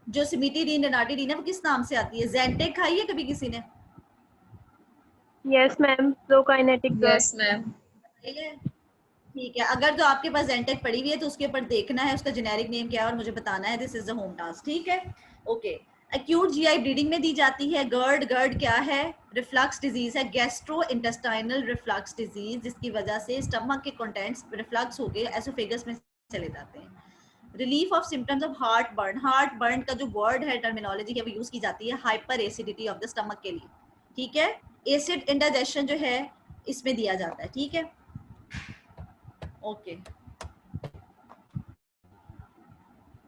जो सिमिटीडीन रेनाटिडीन है वो किस नाम से आती है? ज़ेंटेक खाई है कभी किसी ने? Yes ma'am, prokinetic drug. Yes ma'am. ठीक है, अगर तो आपके पास ज़ेंटेक पड़ी हुई है तो उसके ऊपर देखना है उसका जेनेरिक नेम क्या है और मुझे बताना है। This is the home task, ठीक है? ओके, एक्यूट जीआई ब्लीडिंग में दी जाती है। गर्ड, गर्ड क्या है? रिफ्लक्स डिजीज है, गैस्ट्रो इंटेस्टाइनल रिफ्लक्स डिजीज, जिसकी वजह से स्टमक के कंटेंट्स रिफ्लक्स होके एसोफेगस में चले जाते हैं। Relief of symptoms of heart burn, heart burn का जो वर्ड है, टर्मिनोलॉजी है, वो यूज की जाती है hyper acidity of the stomach के लिए, ठीक है? एसिड इंडाइजेशन जो है इसमें दिया जाता है, ठीक है? ओके,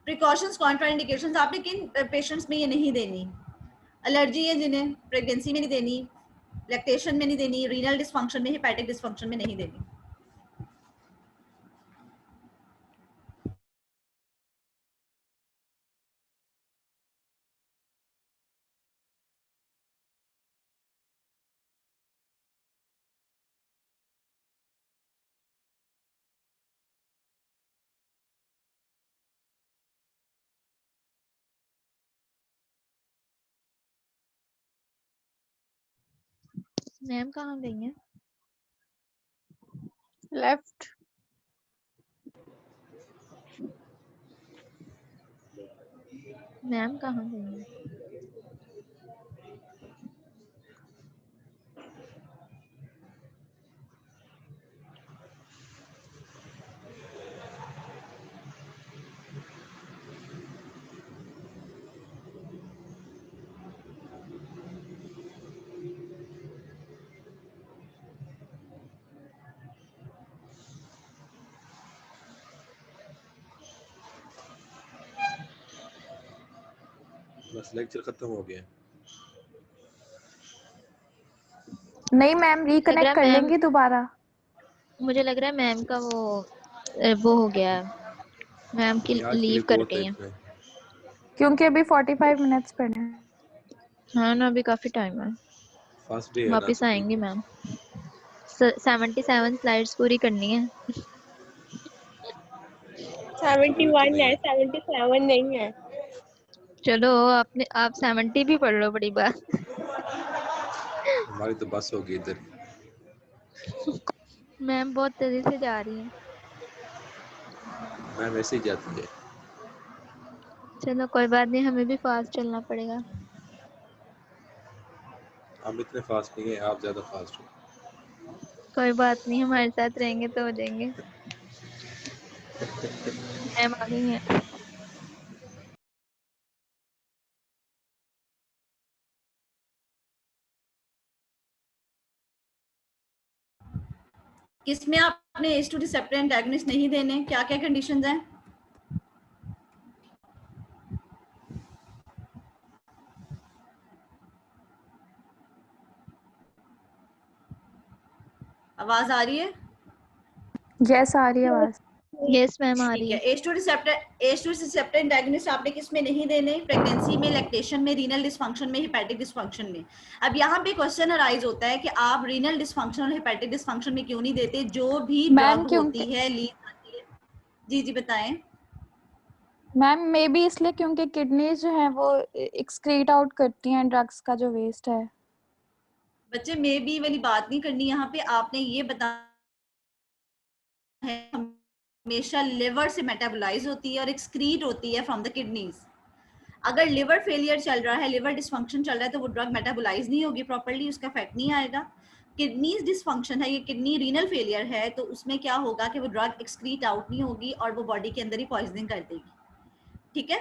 प्रिकॉशंस, कॉन्ट्राइंडिकेशंस आपने किन पेशेंट्स में ये नहीं देनी? एलर्जी है जिन्हें, प्रेगनेंसी में नहीं देनी, लैक्टेशन में नहीं देनी, रीनल डिसफंक्शन में, हेपेटिक डिसफंक्शन में नहीं देनी। मैम कहाँ गई हैं? लेफ्ट। मैम कहाँ गई हैं? बस लेक्चर खत्म हो गया। नहीं मैम, रिकनेक्ट कर लेंगे दोबारा। मुझे लग रहा है मैम का वो हो गया है, मैम की लीव कर गई हैं, क्योंकि अभी 45 मिनट्स पड़े हैं। हाँ ना, अभी काफी टाइम है। फर्स्ट डे है वापिस आएंगी मैम। 77 स्लाइड्स पूरी करनी है। 71 है, 77 नहीं है। चलो आप 70 भी पढ़ लो, बड़ी बात। हमारी तो बस होगी इधर। मैम बहुत तेजी से जा रही है। मैम ऐसे ही जाती है। चलो कोई बात नहीं, हमें भी फास्ट चलना पड़ेगा। हम इतने फास्ट नहीं है, आप ज्यादा फास्ट हो। कोई बात नहीं, हमारे साथ रहेंगे तो हो जाएंगे। मैम आ गई हैं। किसमें आपने H2 रिसेप्टर एंटागोनिस्ट नहीं देने? क्या क्या कंडीशंस हैं? आवाज आ रही है? यस आ रही है आवाज। यस मैम आ रही है। H2 रिसेप्टर एंटागोनिस्ट आपने किस में नहीं देने? प्रेगनेंसी में, लैक्टेशन में, रीनल डिसफंक्शन में, हेपेटिक डिसफंक्शन में। अब यहाँ पे क्वेश्चन अराइज होता है कि आप रीनल डिसफंक्शन और हेपेटिक डिसफंक्शन में क्यों नहीं देते? जो भी ड्रग होती है लीड आती है। जी जी बताएं मैम। मे बी इसलिए क्योंकि किडनीज जो है वो एक्सक्रीट आउट करती हैं ड्रग्स का जो वेस्ट है। बच्चे मे बी वाली बात नहीं करनी यहाँ पे, आपने ये बता है हमेशा लिवर से मेटाबोलाइज होती है और एक्सक्रीट होती है फ्रॉम द किडनीज। अगर लिवर फेलियर चल रहा है, लिवर डिसफंक्शन चल रहा है, तो वो ड्रग मेटाबोलाइज नहीं होगी प्रॉपर्ली, उसका इफेक्ट नहीं आएगा। किडनीज डिसफंक्शन है, ये किडनी रीनल फेलियर है, तो उसमें क्या होगा कि वो ड्रग एक्सक्रीट आउट नहीं होगी और वो बॉडी के अंदर ही पॉइजनिंग कर देगी, ठीक है?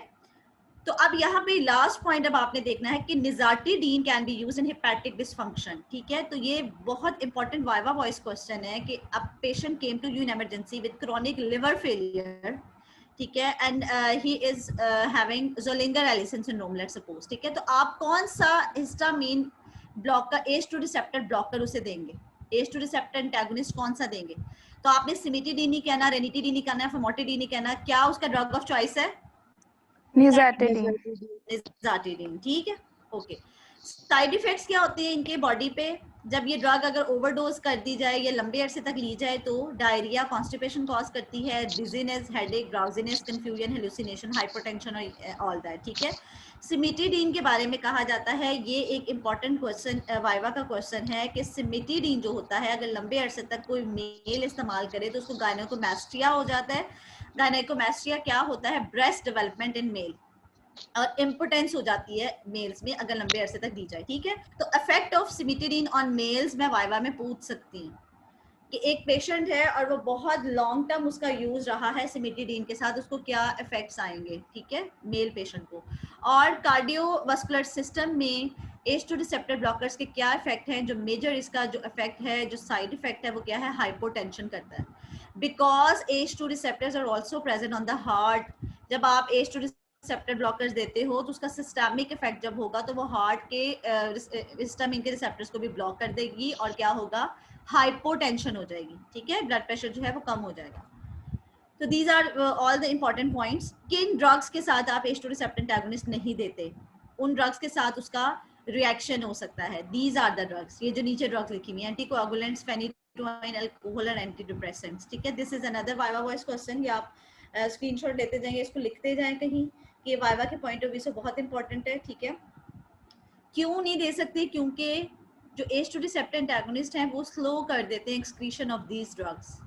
तो अब यहाँ पे लास्ट पॉइंट अब आपने देखना है कि nizatidine can be used in hepatic dysfunction, ठीक है। तो ये बहुत इंपॉर्टेंट वाइवा वॉइस क्वेश्चन है कि अब patient came to you in emergency with chronic liver failure, ठीक है, and he is having Zollinger Ellison syndrome, let's suppose, ठीक है। तो आप कौन सा histamine blocker, H2 receptor blocker उसे देंगे, H2 रिसेप्टर एंटागोनिस्ट कौन सा देंगे? तो आपने सिमिटिडीन ही कहना, रेनिटिडीन ही कहना, फमोटिडीन ही कहना, क्या उसका ड्रग ऑफ चॉइस है? निजाटिडीन, ठीक है, ओके। साइड इफेक्ट्स क्या होते हैं इनके बॉडी पे? जब ये ड्रग अगर ओवरडोज कर दी जाए या लंबे अरसे तक ली जाए तो डायरिया, कॉन्स्टिपेशन कॉज करती है, dizziness, headache, drowsiness, confusion, hallucination, hypertension और ऑल दैट, ठीक है। सिमिटिडीन के बारे में कहा जाता है, ये एक इंपॉर्टेंट क्वेश्चन वाइवा का क्वेश्चन है कि सिमिटिडीन जो होता है अगर लंबे अरसे तक कोई मेल इस्तेमाल करे तो उसको गायनेकोमैस्ट्रिया हो जाता है। गायनेकोमैस्ट्रिया क्या होता है? ब्रेस्ट डेवलपमेंट इन मेल, और इम्पोर्टेंस हो जाती है मेल्स में अगर लंबे अरसे तक दी जाए, ठीक है। तो इफेक्ट ऑफ सिमिटिडीन ऑन मेल्स मैं वाइवा में पूछ सकती हूँ कि एक पेशेंट है और वो बहुत लॉन्ग टर्म उसका यूज रहा है सिमिटिडीन के साथ, उसको क्या इफेक्ट्स आएंगे, ठीक है, मेल पेशेंट को। और कार्डियोवास्कुलर सिस्टम में H2 रिसेप्टर ब्लॉकर्स के क्या इफेक्ट हैं? जो मेजर इसका जो इफेक्ट है, जो साइड इफेक्ट है वो क्या है? हाइपोटेंशन करता है, because H2 receptors are also present on the heart. जब आप H2 रिसेप्टर ब्लॉकर्स देते हो तो उसका सिस्टमिक इफेक्ट जब होगा तो वो हार्ट के हिस्टामिन के रिसेप्टर्स को भी ब्लॉक कर देगी और क्या होगा? हाइपोटेंशन हो जाएगी, ठीक है, ब्लड प्रेशर जो है वो कम हो जाएगा। तो these are all the important points. किन ड्रग्स के साथ आप H2 रिसेप्टर एंटागोनिस्ट नहीं देते? उन ड्रग्स के साथ उसका रिएक्शन हो सकता है। दीज आर द ड्रग्स, ये जो नीचे ड्रग्स लिखी हुई है, एंटीकोएगुलेंट्स, फेनिटोइन, अल्कोहल और एंटी डिप्रेसेंट्स, ठीक है। This is another viva voice question, ये आप स्क्रीनशॉट लेते जाएंगे, इसको लिखते जाएं कहीं, कि वाइवा के पॉइंट ऑफ व्यू से बहुत इंपॉर्टेंट है, ठीक है। क्यों नहीं दे सकते? क्योंकि जो H2 रिसेप्टर एंटागोनिस्ट हैं वो स्लो कर देते हैं एक्सक्रीशन ऑफ दीज ड्रग्स,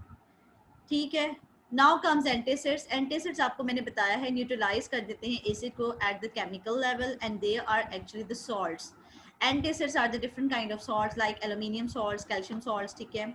ठीक है। Now comes antacids. एंटासिड्स आपको मैंने बताया है न्यूट्रलाइज कर देते हैं एसिड को at the chemical level and they are actually the salts. Antacids are the different kind of salts like aluminium salts, calcium salts, ठीक है।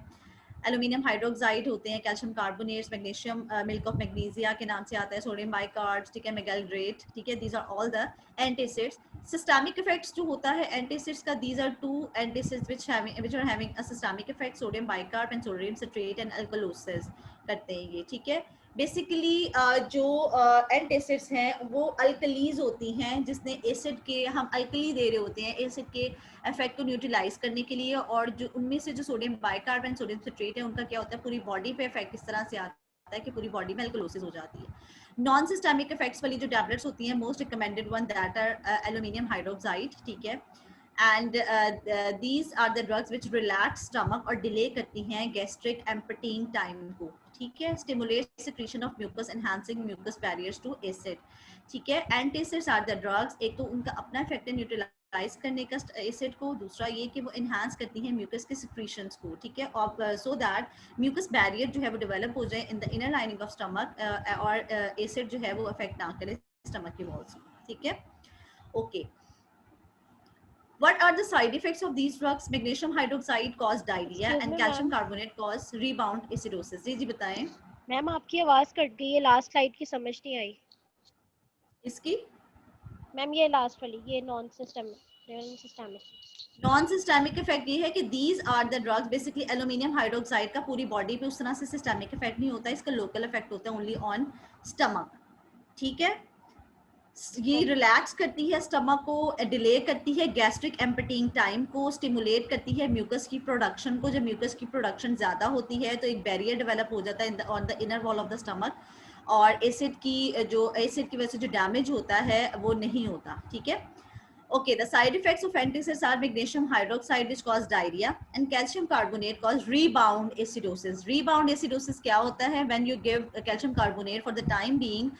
एल्यूमिनियम हाइड्रोक्साइड होते हैं, calcium carbonates, magnesium, milk of magnesia के नाम से आता है, सोडियम बाइकार्ब्स, ठीक है, मेगलग्रेट, ठीक है। These are all the antacids. Systemic effects जो होता है एंटासिड्स का, these are two antacids which are having a systemic effect, sodium bicarb and sodium citrate and alkalosis करते हैं ये, ठीक है। बेसिकली जो एंटासिड्स हैं वो अल्कलीज होती हैं, जिसने एसिड के, हम अल्कली दे रहे होते हैं एसिड के इफेक्ट को न्यूट्रलाइज करने के लिए, और जो उनमें से जो sodium bicarb and sodium citrate है उनका क्या होता है? पूरी बॉडी पे इफेक्ट इस तरह से आता है कि पूरी बॉडी में अल्कलोसिस हो जाती है। नॉन सिस्टमिक इफेक्ट्स वाली जो टैबलेट्स होती हैं, most recommended one that are aluminium hydroxide, ठीक है, and these are the drugs which relax stomach और डिले करती हैं गैस्ट्रिक एम्पटिंग टाइम को, ठीक है। Stimulate secretion of mucus, enhancing mucus barriers to acid, ठीक है। एंटासिड्स आर द ड्रग्स, एक तो उनका अपना इफेक्ट है न्यूट्रलाइज करने का एसिड को, दूसरा ये कि वो एनहांस करती हैं म्यूकस के सिक्रीशंस को, ठीक है, और सो दैट म्यूकस बैरियर जो है वो डेवलप हो जाए in the inner lining of stomach और एसिड जो है वो अफेक्ट ना करे स्टमक की वॉल्स, ठीक है, okay. What are the side effects of these drugs? Magnesium hydroxide cause diarrhea and calcium carbonate cause rebound acidosis. जी बताएं। मैम आपकी आवाज कट गई है, लास्ट स्लाइड की समझ नहीं आई। इसकी? मैम ये लास्ट वाली, ये नॉन सिस्टमिक इफेक्ट ये है कि these are the drugs, basically aluminium hydroxide का पूरी बॉडी पे उस तरह से सिस्टमिक इफेक्ट नहीं होता, इसका लोकल इफेक्ट होता है ओनली ऑन स्टमक, ठीक है। ये रिलैक्स करती है स्टमक को, डिले करती है गैस्ट्रिक एम्पटिंग टाइम को, स्टिमुलेट करती है म्यूकस की प्रोडक्शन को। जब म्यूकस की प्रोडक्शन ज़्यादा होती है तो एक बैरियर डेवलप हो जाता है on the inner wall of the stomach, और एसिड की वजह से जो डैमेज होता है वो नहीं होता, ठीक है, okay. The side effects of antacids are magnesium hydroxide which cause diarrhoea and calcium carbonate cause rebound acidosis. Rebound acidosis क्या होता है? When you give calcium carbonate for the time being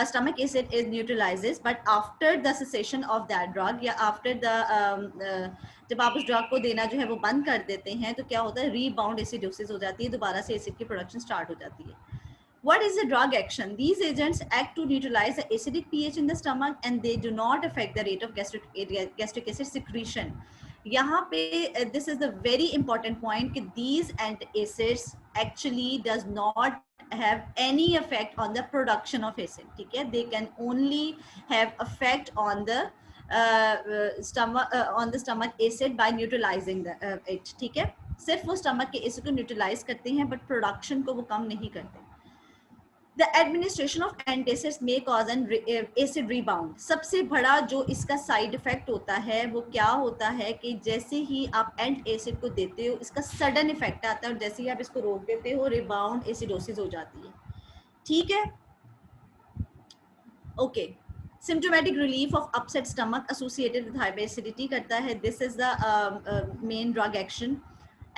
stomach acid is neutralizes, but after the cessation of that drug या after the जब आप उस drug को देना जो है वो बंद कर देते हैं तो क्या होता है? रीबाउंड एसिडोसिस हो जाती है, दोबारा से एसिड की प्रोडक्शन स्टार्ट हो जाती है। What is the drug action? These agents act to neutralize the acidic pH in the stomach and they do not affect the rate of gastric acid secretion. यहाँ पे this is the very important point कि these antacids actually does not have any effect on the production of acid. ठीक है, they can only have effect on the stomach acid by neutralizing it. ठीक है, सिर्फ वो stomach के acid को neutralize करते हैं but production को वो कम नहीं करते. The administration of antacids may cause an acid rebound. सबसे बड़ा जो इसका साइड इफेक्ट होता है वो क्या होता है कि जैसे ही आप एंट एसिड को देते हो इसका सडन इफेक्ट आता है और जैसे ही आप इसको रोक देते हो रिबाउंड एसिडोसिस हो जाती है. ठीक है, okay. Symptomatic relief of upset stomach associated with hyperacidity करता है. This is the main drug action.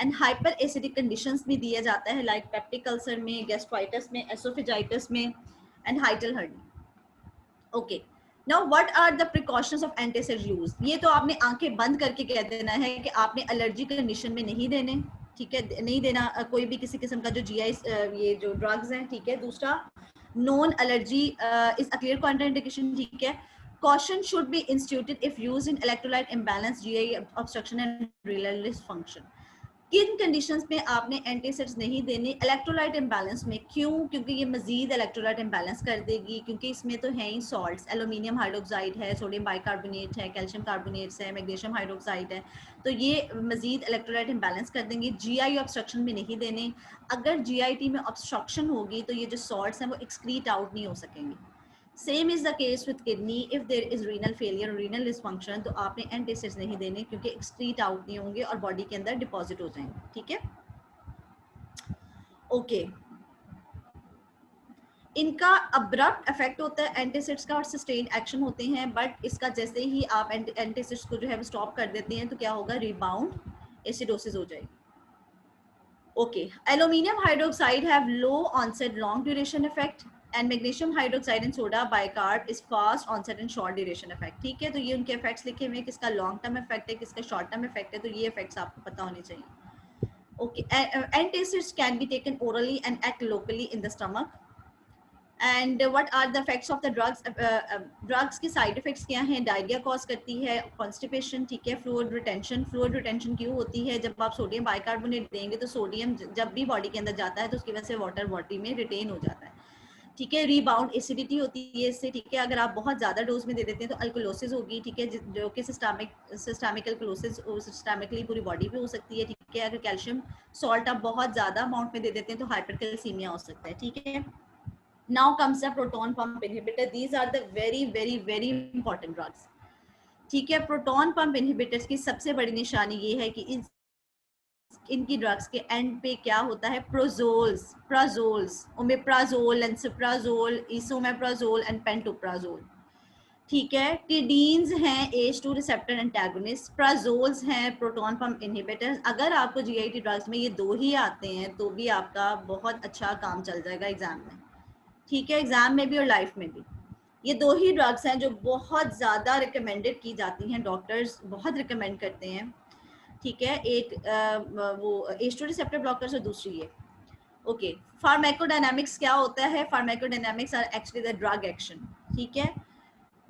And hyper acidic conditions भी दिया जाता है लाइक पेप्टिक अल्सर में, गैस्ट्राइटिस में, एसोफेजाइटिस में and hiatal hernia. Okay, now what are the precautions of antacid use. ये तो आपने आंखें बंद करके कह देना है कि आपने एलर्जी कंडीशन में नहीं देने. ठीक है, नहीं देना कोई भी किसी किस्म का जो जीआई ये जो ड्रग्स हैं. ठीक है, दूसरा non allergy is a clear contraindication. ठीक है, caution should be instituted if used in electrolyte imbalance, GI obstruction and renal dysfunction. किन कंडीशंस में आपने एंटीसिड्स नहीं देने? इलेक्ट्रोलाइट इम्बैलेंस में. क्यों? क्योंकि ये मजीद इलेक्ट्रोलाइट इम्बैलेंस कर देगी, क्योंकि इसमें तो है ही सॉल्ट्स. एल्यूमिनियम हाइड्रोक्साइड है, सोडियम बाइकार्बोनेट है, कैल्शियम कार्बोनेट्स है, मैग्नीशियम हाइड्रोक्साइड है, तो ये मजीद इलेक्ट्रोलाइट इम्बैलेंस कर देंगे. जीआई ऑब्स्ट्रक्शन में नहीं देने. अगर जीआईटी में ऑब्स्ट्रक्शन होगी तो ये जो सॉल्ट्स हैं वो एक्सक्रीट आउट नहीं हो सकेंगे. Same is the case with kidney. If there is renal failure, renal dysfunction, तो आपने एंटासिड्स नहीं देने क्योंकि एक्सक्रीट आउट नहीं होंगे और बॉडी के अंदर डिपॉजिट हो जाएंगे. ठीक है, ओके. इनका अब्रप्ट इफेक्ट होता है एंटासिड्स का और सस्टेन एक्शन होते हैं, बट इसका जैसे ही आप एंटासिड्स को जो है वो स्टॉप कर देते हैं तो क्या होगा? रिबाउंड एसिडोसिस हो जाएगी. Okay, aluminium hydroxide have low onset long duration effect and magnesium hydroxide and soda bicarb is fast onset and short duration effect. ठीक है, तो ये उनके इफेक्ट्स लिखे हुए हैं, किसका लॉन्ग टर्म इफेक्ट है, किसका शॉर्ट टर्म इफेक्ट है, तो ये इफेक्ट्स आपको पता होने चाहिए. Okay, antacids can be taken orally and act locally in the stomach. And what are the effects of the drugs? Drugs के साइड इफेक्ट्स क्या हैं? डायरिया कॉज करती है, कॉन्स्टिपेशन. ठीक है, फ्लूइड रिटेंशन. फ्लूइड रिटेंशन क्यों होती है? जब आप सोडियम बाइकार्बोनेट देंगे तो सोडियम जब भी बॉडी के अंदर जाता है तो उसकी वजह से वाटर बॉडी में रिटेन हो जाता है. ठीक है, रीबाउंड एसिडिटी होती है इससे. ठीक है, अगर आप बहुत ज़्यादा डोज में दे देते हैं तो अल्कोलोसिस होगी. ठीक है, जो कि सिस्टमिक अल्कोलोसिस सिस्टमिकली पूरी बॉडी पे हो सकती है. ठीक है, अगर कैल्शियम सॉल्ट आप बहुत ज़्यादा अमाउंट में दे देते हैं तो हाइपरकैल्सीमिया हो सकता है. ठीक है, now comes the proton pump inhibitor. These are the very very very important drugs. ठीक है, प्रोटॉन पंप इनहिबिटर्स की सबसे बड़ी निशानी ये है कि इनकी ड्रग्स के एंड पे क्या होता है? प्राजोल्स, ओमेप्राजोल, लेंसोप्राजोल, इसोमेप्राजोल एंड पेंटोप्राजोल. ठीक है, टिडीन्स हैं H2 रिसेप्टर एंटागोनिस्ट, प्राजोल्स हैं प्रोटॉन पंप इनहिबिटर्स. अगर आपको जीआईटी ड्रग्स में ये दो ही आते हैं तो भी आपका बहुत अच्छा काम चल जाएगा एग्जाम में. ठीक है, एग्जाम में भी और लाइफ में भी. ये दो ही ड्रग्स हैं जो बहुत ज़्यादा रिकमेंडेड की जाती हैं, डॉक्टर्स बहुत रिकमेंड करते हैं. ठीक है, एक वो H2 रिसेप्टर ब्लॉकर्स और दूसरी ये. ओके, फार्माकोडायनामिक्स क्या होता है? Pharmacodynamics are actually the drug action. ठीक है,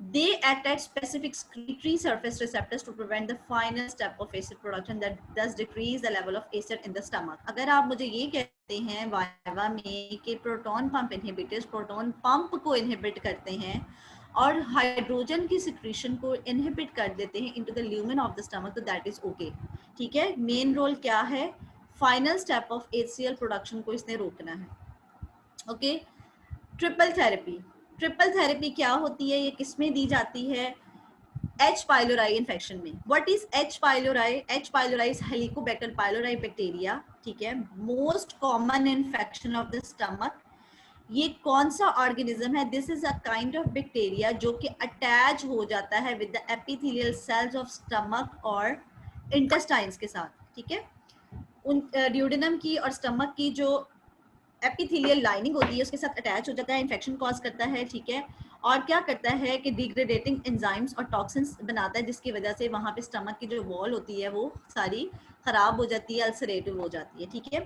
they act at specific secretory surface receptors to prevent the final step of acid production that does decrease the level of acid in the stomach. अगर आप मुझे ये कहते हैं viva में कि proton pump inhibitors proton pump को inhibit करते हैं और हाइड्रोजन की सिक्रीशन को इनहिबिट कर देते हैं into the lumen of the stomach, तो दैट इज ओके. ठीक है, मेन रोल क्या है? Final step of HCl production को इसने रोकना है. Okay, triple therapy. Triple therapy क्या होती है? ये किसमें दी जाती है? H. pylori इन्फेक्शन में. What is H. pylori? H. pylori is Helicobacter pylori bacteria. ठीक है, most common infection of the stomach. ये कौन सा ऑर्गेनिज्म है? This is a kind of bacteria जो कि अटैच हो जाता है with the epithelial cells of stomach और इंटेस्टाइन्स के साथ. ठीक है, उन ड्यूडेनम की और स्टमक की जो एपिथेलियल लाइनिंग होती है उसके साथ अटैच हो जाता है, इन्फेक्शन कॉज करता है. ठीक है, और क्या करता है कि डिग्रेडेटिंग एंजाइम्स और टॉक्सिन्स बनाता है जिसकी वजह से वहाँ पे स्टमक की जो वॉल होती है वो सारी खराब हो जाती है, अल्सरेटिव हो जाती है. ठीक है,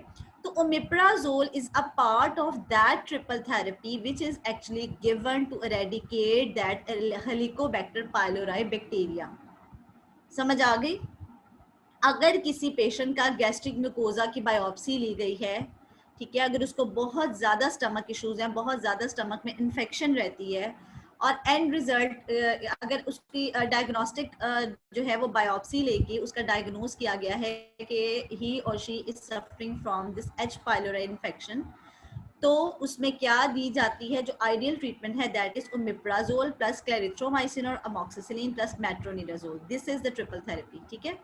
तो omeprazole is a part of that triple therapy which is actually given to eradicate that Helicobacter pylori bacteria. समझ आ गई? अगर किसी पेशेंट का गैस्ट्रिक म्यूकोजा की बायोप्सी ली गई है ठीक है। अगर उसको बहुत ज़्यादा स्टमक इश्यूज हैं, बहुत ज़्यादा स्टमक में इन्फेक्शन रहती है, और एंड रिजल्ट अगर उसकी डायग्नोस्टिक जो है वो बायोप्सी लेके उसका डायग्नोज किया गया है कि ही और she is suffering from this H pylori infection, तो उसमें क्या दी जाती है, जो आइडियल ट्रीटमेंट है that is omeprazole plus clarithromycin और amoxicillin plus metronidazole. This is the triple therapy. ठीक है,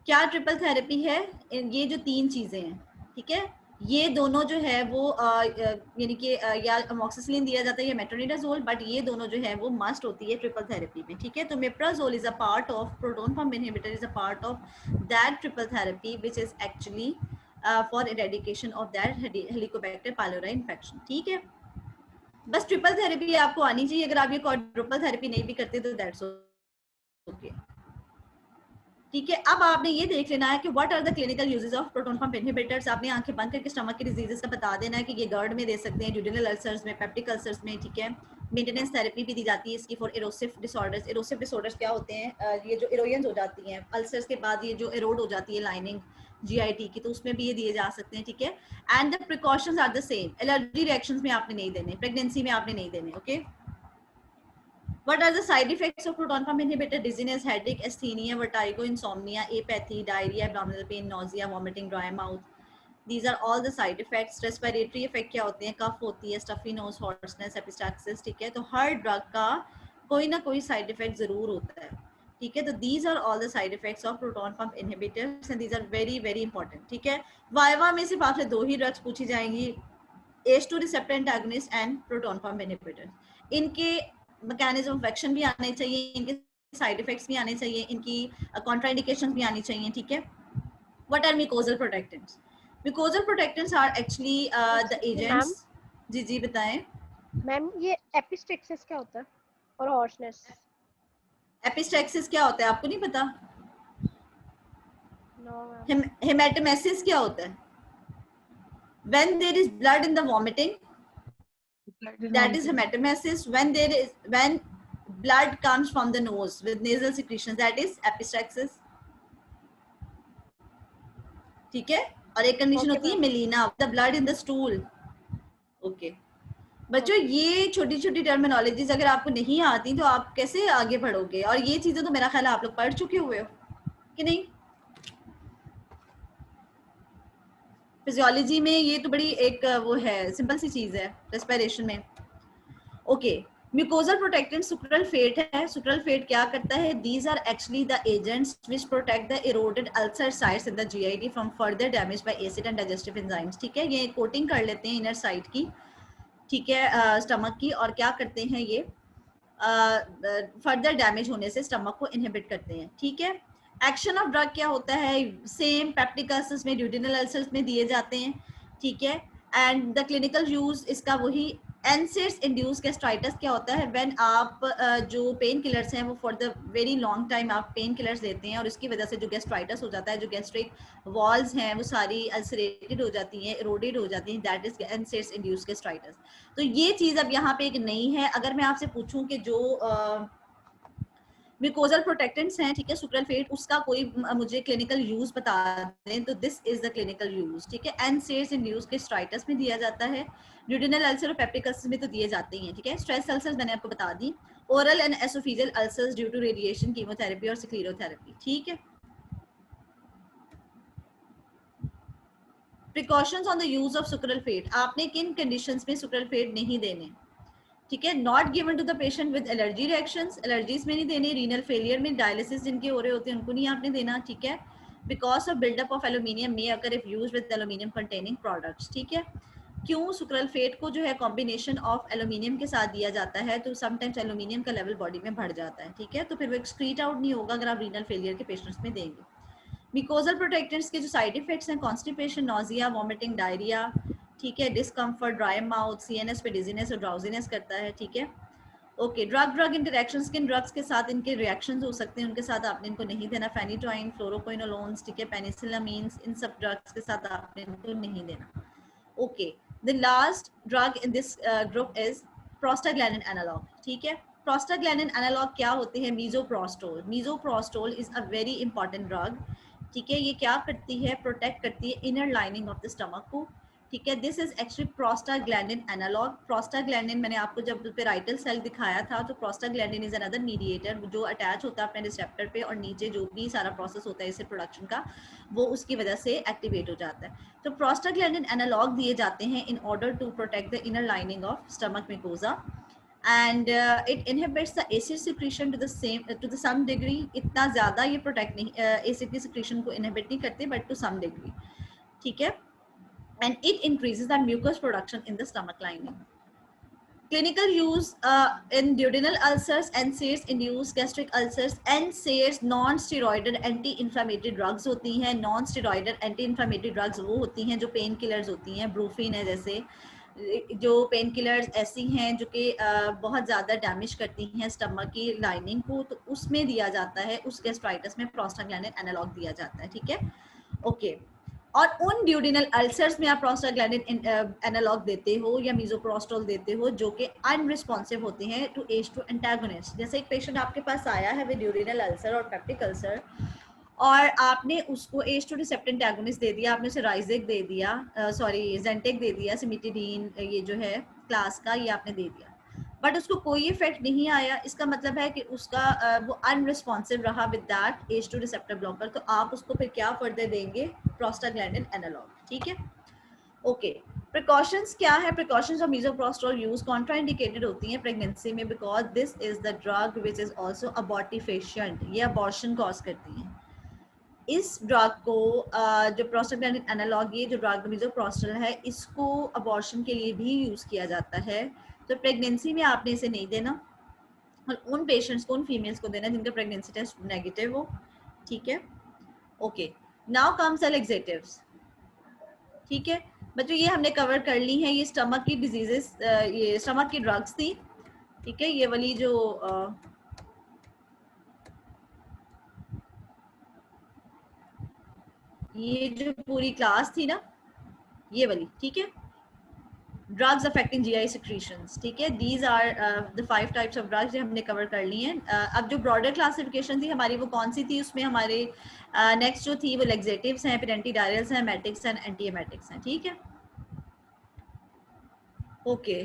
क्या ट्रिपल थेरेपी है? ये जो 3 चीजें हैं, ठीक है, ये दोनों जो है वो यानी कि या अमोक्सिसिलिन दिया जाता है या मेट्रोनिडाजोल, बट ये दोनों जो है वो मस्ट होती है ट्रिपल थेरेपी में। ठीक है, तो meprazole is a part of proton pump inhibitor, is a part of that triple therapy which is actually for eradication of that Helicobacter pylori infection. ठीक है, बस ट्रिपल थेरेपी आपको आनी चाहिए। अगर आप ये क्वाड्रुपल थेरेपी नहीं भी करते तो दैट्स ओके। ठीक है, अब आपने ये देख लेना है कि what are the clinical uses of proton pump inhibitors. आपने आंखें बंद करके स्टमक की डिजीजेस का बता देना है कि ये गर्ड में दे सकते हैं, ड्यूडेनल अल्सर्स में, पेप्टिक अल्सर्स में। ठीक है, मेंटेनेंस थेरेपी भी दी जाती है इसकी फॉर एरोसिव डिसऑर्डर्स। एरोसिव डिसऑर्डर्स क्या होते हैं? ये जो एरोजन्स हो जाती हैं अल्सर्स के बाद, ये जो एरोड हो जाती है लाइनिंग जीआईटी की, तो उसमें भी ये दिए जा सकते हैं। ठीक है, and the precautions are the same. Allergy reactions में आपने नहीं देने, प्रेगनेंसी में आपने नहीं देने। Okay, What are the side effects of proton pump inhibitor? Dizziness, headache, asthenia, vertigo, insomnia, apathy, diarrhea, abdominal pain, nausea, vomiting, dry mouth. These are all the side effects. Respiratory effect क्या होते हैं? कफ होती है, stuffy nose, hoarseness, epistaxis. ठीक है, तो हर drug का कोई ना कोई साइड इफेक्ट जरूर होता है। ठीक है, तो these are all the side effects of proton pump inhibitors and these are very very important. ठीक है, वाइवा में सिर्फ आपसे 2 ही ड्रग्स पूछी जाएंगी, H2 receptor antagonist and proton pump inhibitor। इनके मैकेनिज्म ऑफ एक्शन भी आने चाहिए, इनके साइड इफेक्ट्स भी आने चाहिए, इनकी कॉन्ट्राइंडिकेशंस भी आनी चाहिए। ठीक है, what are mucosal protectants? Mucosal protectants are actually the agents. जी जी बताएं मैम, ये एपिस्टेक्सिस क्या होता है और हॉर्सनेस? एपिस्टेक्सिस क्या होता है आपको नहीं पता? नो। हेमेटोमेसिस क्या होता है? When there is blood in the vomiting, that is hematemesis. When blood comes from the nose with nasal secretions, that is epistaxis. ठीक है, और एक कंडीशन होती है melaena, the blood in the stool. Okay बच्चों, ये छोटी छोटी टर्मिनोलॉजीज अगर आपको नहीं आती तो आप कैसे आगे बढ़ोगे? और ये चीजें तो मेरा ख्याल है आप लोग पढ़ चुके हुए हो कि नहीं? फिजियोलॉजी में ये तो बड़ी एक वो है, सिंपल सी चीज है रेस्पिरेशन में। Okay, mucosal protectant sucralfate है। सुक्रल फेट क्या करता है? These are actually the agents which protect the eroded ulcer sites in the GIT from further damage by acid and digestive enzymes. ठीक है, ये कोटिंग कर लेते हैं इनर साइड की, ठीक है, स्टमक की, और क्या करते हैं ये फर्दर डैमेज होने से स्टमक को इनहिबिट करते हैं। ठीक है, एक्शन ऑफ ड्रग क्या होता है? सेम पेप्टिक अल्सर्स में, ड्यूडेनल अल्सर्स में दिए जाते हैं। ठीक है, एंड द क्लिनिकल यूज इसका वही एनसेड्स इंड्यूस गैस्ट्राइटिस क्या होता है? व्हेन आप जो पेन किलर्स हैं वो for the very long time आप पेन किलर्स लेते हैं और इसकी वजह से जो गैस्ट्राइटिस हो जाता है, जो गैस्ट्रिक वॉल्स हैं वो सारी अल्सरेटेड हो जाती हैं, इरोडेड हो जाती हैं, that is NSAIDs induce gastritis. तो ये चीज़ अब यहाँ पे एक नई है। अगर मैं आपसे पूछूं कि जो म्यूकोजल प्रोटेक्टेंट्स हैं, ठीक है, सुक्रलफेट, उसका कोई मुझे क्लिनिकल यूज बता दें तो this is the clinical use. ठीक है, एनसेड्स इंड्यूस गैस्ट्राइटिस में दिया जाता है, ड्यूडेनल अल्सर और पेप्टिक अल्सर में तो दिए जाते हैं। ठीक है, स्ट्रेस अल्सर्स मैंने आपको बता दी, oral and oesophageal ulcers due to radiation, chemotherapy और स्क्लेरोथेरेपी। ठीक है, precautions on the use of sucralfate, आपने किन कंडीशंस में सुक्रलफेट नहीं देने? ठीक है, not given to the patient with allergy reactions, allergies में नहीं देने, रीनल फेलियर में, डायलिसिस जिनके हो रहे होते हैं उनको नहीं आपने देना। ठीक है, because of buildup of aluminium में अगर if use with aluminium containing products. ठीक है, क्यों? सुक्रलफेट को जो है कॉम्बिनेशन ऑफ एल्यूमिनियम के साथ दिया जाता है तो समटाइम्स एल्यूमिनियम का लेवल बॉडी में बढ़ जाता है। ठीक है, तो फिर वो एक्सक्रीट आउट नहीं होगा अगर आप रीनल फेलियर के पेशेंट्स में देंगे। म्यूकोजल प्रोटेक्टेंट्स के जो साइड इफेक्ट्स हैं, कॉन्स्टिपेशन, नोजिया, वॉमिटिंग, डायरिया, ठीक है, डिस्कम्फर्ट, ड्राई माउथ, सीएनएस पे डिजीनेस और ड्राउजीनेस करता है। ठीक है, ओके, ड्रग इंटरेक्शंस, किन ड्रग्स के साथ इनके रिएक्शंस हो सकते हैं, उनके साथ आपने इनको नहीं देना, फेनिटोइन, फ्लोरोक्विनोलोन्स, ठीक है, पेनिसिलामीन्स, इन सब ड्रग्स के साथ आपने इनको नहीं देना। Okay, the last drug in this group is prostaglandin analogue. ठीक है, प्रोस्टाग्लैंडिन एनालॉग क्या होते हैं? Misoprostol. Misoprostol is a very important drug. ठीक है, ये क्या करती है? प्रोटेक्ट करती है inner lining of the stomach को, ठीक है। This is actually prostaglandin analogue. Prostaglandin मैंने आपको जब पेराइटल सेल दिखाया था तो प्रोस्टाग्लैंडिन इज अनदर मीडिएटर जो अटैच होता है अपने रिसेप्टर पे और नीचे जो भी सारा प्रोसेस होता है इसे प्रोडक्शन का वो उसकी वजह से एक्टिवेट हो जाता है। तो प्रोस्टाग्लैंडिन एनालॉग दिए जाते हैं in order to protect the inner lining of stomach mucosa and it inhibits the acid secretion to the some degree। इतना ज़्यादा ये प्रोटेक्ट नहीं acid की secretion को inhibit नहीं करते but to some degree, ठीक है। and it increases the mucus production in the stomach lining। Clinical use in duodenal ulcers, NSAIDs induced gastric ulcers। NSAIDs non-steroidal anti-inflammatory drugs होती हैं। non-steroidal anti-inflammatory drugs वो होती हैं जो पेन किलर्स होती हैं, ब्रूफिन है जैसे, जो पेन किलर्स ऐसी हैं जो कि बहुत ज़्यादा डैमेज करती हैं स्टमक की लाइनिंग को, तो उसमें दिया जाता है, उस गैस्ट्राइटिस में प्रोस्टाग्लैंडिन एनालॉग दिया जाता है, ठीक है, ओके। और उन ड्यूडिनल अल्सर्स में आप प्रोस्टाग्लैंडिन एनालॉग देते हो या मीज़ोप्रोस्टोल देते हो जो कि अनरिस्पॉन्सिव होते हैं टू H2 एंटागोनिस्ट। जैसे एक पेशेंट आपके पास आया है विद ड्यूडिनल अल्सर और पेप्टिक अल्सर और आपने उसको H2 रिसेप्टर एंटागोनिस्ट दे दिया, आपने उसे राइजेक दे दिया, सॉरी ज़ेंटेक दे दिया, सिमिटिडीन ये जो है क्लास का ये आपने दे दिया, बट उसको कोई इफेक्ट नहीं आया। इसका मतलब है कि उसका वो अनरिस्पॉन्सिव रहा with that H2 receptor blocker, तो आप उसको फिर क्या फर्दर देंगे, प्रोस्टाग्लैंडिन एनालॉग, ठीक है, ओके। प्रिकॉशंस क्या है? Precautions of misoprostol use contraindicated होती हैं प्रेगनेंसी में because this is the drug which is also abortifacient, ये अबॉर्शन कॉज करती हैं। इस ड्रग को जो प्रोस्टाग्लैंडिन एनालॉग, ये जो ड्रग मीज़ोप्रोस्टोल है, इसको अबॉर्शन के लिए भी यूज़ किया जाता है। तो प्रेगनेंसी में आपने इसे नहीं देना और उन पेशेंट्स को, उन फीमेल्स को देना जिनका प्रेगनेंसी टेस्ट नेगेटिव हो, ठीक है, ओके। नाउ कम्स एलेक्सेटिव्स, ठीक है बच्चों, ये हमने कवर कर ली है, ये स्टमक की डिजीजेस, ये स्टमक की ड्रग्स थी, ठीक है। ये वाली जो ये जो पूरी क्लास थी ना, ये वाली, ठीक है, ड्रग्स अफेक्टिंग जीआई सिक्रीशंस, ठीक है। These are the 5 types of drugs जो हमने कवर कर ली हैं। अब जो ब्रॉडर क्लासिफिकेशन थी हमारी वो कौन सी थी, उसमें हमारे नेक्स्ट जो थी वो लेक्सेटिव्स हैं, फिर एंटीडायरल्स हैं, एमेटिक्स हैं, एंटी एमेटिक्स हैं, ठीक है, ओके।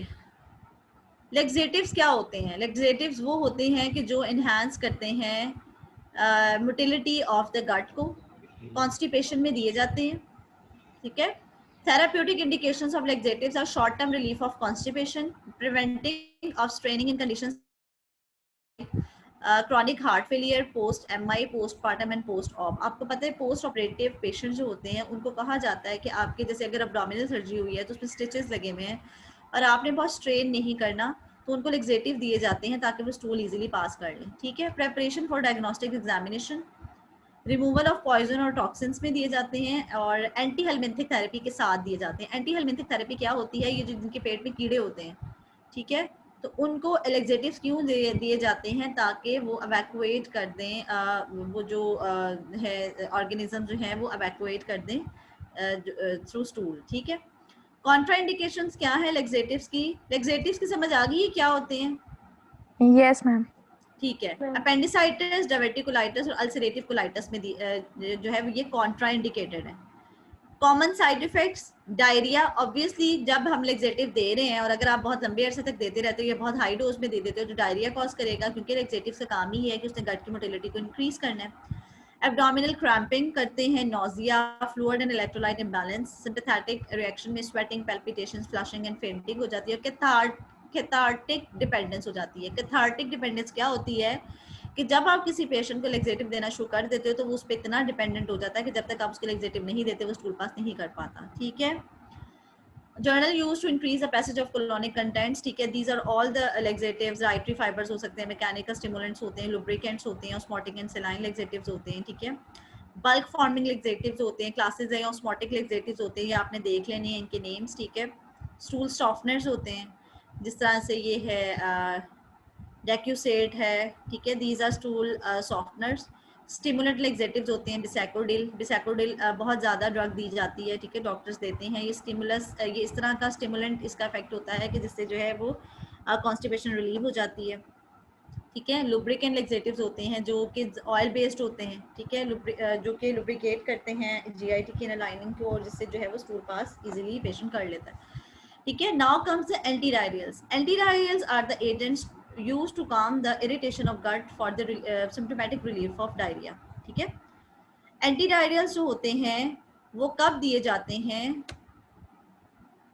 लेक्सेटिव्स क्या होते हैं? लेक्सेटिव्स वो होते हैं कि जो इन्हांस करते हैं मोटिलिटी ऑफ द गट को, कॉन्स्टिपेशन में दिए जाते हैं, ठीक है। Therapeutic indications of laxatives are short-term relief of constipation, preventing of straining in conditions chronic heart failure, post MI, postpartum and post-op। आपको पता है पोस्ट ऑपरेटिव पेशेंट जो होते हैं उनको कहा जाता है कि आपके जैसे अगर अब्डोमिनल सर्जरी हुई है तो उसमें स्टिचेस लगे हुए हैं और आपने बहुत स्ट्रेन नहीं करना तो उनको लेक्सेटिव दिए जाते हैं ताकि वो स्टूल इजीली पास कर लें, ठीक है। Preparation for diagnostic examination, removal of poison और टॉक्सिन्स में दिए जाते हैं और एंटी हेलमिंथिक थेरेपी के साथ दिए जाते हैं। एंटी हेलमिंथिक थेरेपी क्या होती है? ये जो जिनके पेट में कीड़े होते हैं, ठीक है, तो उनको लेक्सेटिव्स क्यों दिए जाते हैं? ताकि वो एवैक्यूएट कर दें, वो जो है ऑर्गेनिज्म जो है वो एवैक्यूएट कर दें थ्रू स्टूल, ठीक है। कॉन्ट्राइंडिकेशंस क्या है लेक्सेटिव्स की? लेक्सेटिव्स की समझ आ गई है क्या होते हैं? यस मैम, ठीक है। अपेंडिसाइटिस, डायवर्टिकुलाइटिस और अल्सरेटिव कोलाइटिस में जो है ये कॉन्ट्राइंडिकेटेड है। Common side effects, diarrhoea. Obviously जब हम लेक्सेटिव दे रहे हैं और अगर आप बहुत लंबे अरसे तक देते रहते हो या बहुत हाई डोज में दे देते हो तो डायरिया कॉज करेगा, क्योंकि लेक्सेटिव का काम ही है कि उसने गट की मोटिलिटी को इंक्रीज करना है। एब्डोमिनल क्रैम्पिंग करते हैं, nausea, fluid and electrolyte imbalance, sympathetic reaction में sweating, palpitations, flushing and fainting हो जाती है। कैथार्टिक डिपेंडेंस हो जाती है। कैथार्टिक डिपेंडेंस क्या होती है कि जब आप किसी पेशेंट को लेक्सेटिव देना शुरू कर देते हो तो वो उस पर इतना डिपेंडेंट हो जाता है कि जब तक आप उसको लेक्सेटिव नहीं देते वो स्टूल पास नहीं कर पाता, ठीक है। General use to increase the passage of colonic contents, ठीक है। These are all the laxatives, dietary fibres हो सकते हैं, मैकेनिकल स्टिमुलेंट्स होते हैं, लुब्रिकेंट्स होते हैं, ऑस्मोटिक एंड सलाइन लेक्सेटिव्स होते हैं, ठीक है। बल्क फॉर्मिंग लेक्सेटिव्स होते हैं, क्लासेस है, ऑस्मोटिक लेक्सेटिव्स होते हैं, ये आपने देख लेने हैं इनके नेम्स, ठीक है। स्टूल सॉफ्टनर्स होते हैं, जिस तरह से ये है डेक्यूसेट है, ठीक है, these are stool softeners. Stimulant laxatives होते हैं, बिसैक्रोडिल बहुत ज़्यादा ड्रग दी जाती है, ठीक है, डॉक्टर्स देते हैं। ये स्टिमुलस, ये इस तरह का स्टिमुलेंट इसका इफेक्ट होता है कि जिससे जो है वो कॉन्स्टिपेशन रिलीव हो जाती है। ठीक है। लुब्रिकेंट लेक्सेटिव्स होते हैं जो कि ऑयल बेस्ड होते हैं, ठीक है, जो कि लुब्रिकेट करते हैं जीआईटी की लाइनिंग को, और जिससे जो है वो स्टूल पास इजीली पेशेंट कर लेता है, ठीक है। Now comes the antidiarrheals. Antidiarrheals are the agents used to calm the irritation of gut for the symptomatic relief of diarrhea, ठीक है। एंटीडायरियल्स जो होते हैं वो कब दिए जाते हैं?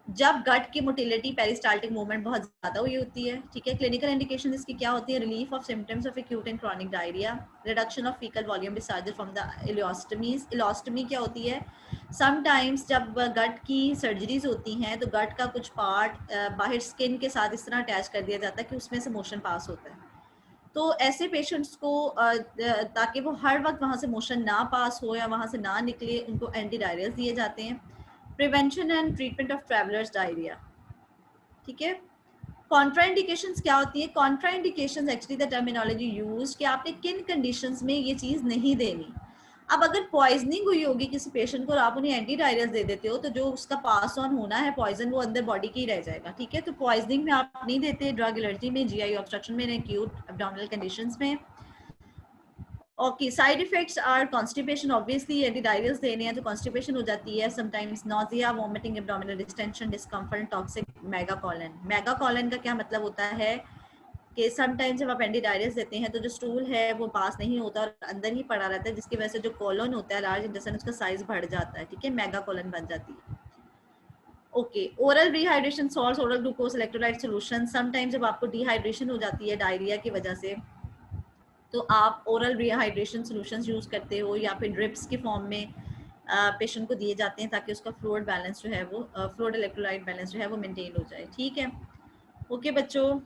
जब गट की मोटिलिटी पेरिस्टाल्टिक मूवमेंट बहुत ज्यादा हुई होती है, ठीक है। क्लिनिकल इंडिकेशन इसकी क्या होती है? Relief of symptoms of acute and chronic diarrhoea, reduction of faecal volume discharges from the ileostomies. Ileostomy क्या होती है? समटाइम्स जब गट की सर्जरीज होती हैं तो गट का कुछ पार्ट बाहर स्किन के साथ इस तरह अटैच कर दिया जाता है कि उसमें से मोशन पास होता है। तो ऐसे पेशेंट्स को ताकि वो हर वक्त वहाँ से मोशन ना पास हो या वहाँ से ना निकले, उनको एंटीडायरियल्स दिए जाते हैं। Prevention and treatment of travellers diarrhoea, ठीक है। कॉन्ट्राइंडिकेशंस क्या होती है? Contraindications actually the terminology used कि आपने किन कंडीशंस में ये चीज़ नहीं देनी। अब अगर पॉइजनिंग हुई होगी किसी पेशेंट को और आप उन्हें एंटीडायरियल्स दे देते हो तो जो उसका पास ऑन होना है पॉइजन वो अंदर बॉडी की ही रह जाएगा, ठीक है। तो पॉइजनिंग में आप नहीं देते, ड्रग एलर्जी में, जीआई ऑब्स्ट्रक्शन में, एक्यूट एब्डोमिनल कंडीशंस में। Okay, side effects are constipation. Obviously antidiarrheals देने हैं तो कॉन्स्टिपेशन हो जाती है, sometimes nausea, vomiting, abdominal distension, discomfort, toxic megacolon. Megacolon का क्या मतलब होता है कि समटाइम्स जब आप एंटीडायरियल्स देते हैं तो जो स्टूल है वो पास नहीं होता और अंदर ही पड़ा रहता है, जिसकी वजह से जो कोलन होता है लार्ज इंटेस्टाइन उसका साइज बढ़ जाता है, ठीक है, मेगाकोलन बन जाती है। Okay, oral rehydration salts, oral glucose, electrolyte solution. Sometimes जब आपको डिहाइड्रेशन हो जाती है डायरिया की वजह से तो आप ओरल रिहाइड्रेशन सॉल्यूशंस यूज़ करते हो या फिर ड्रिप्स के फॉर्म में पेशेंट को दिए जाते हैं ताकि उसका फ्लूइड बैलेंस जो है वो फ्लूइड इलेक्ट्रोलाइट बैलेंस जो है वो मेंटेन हो जाए, ठीक है। ओके बच्चों,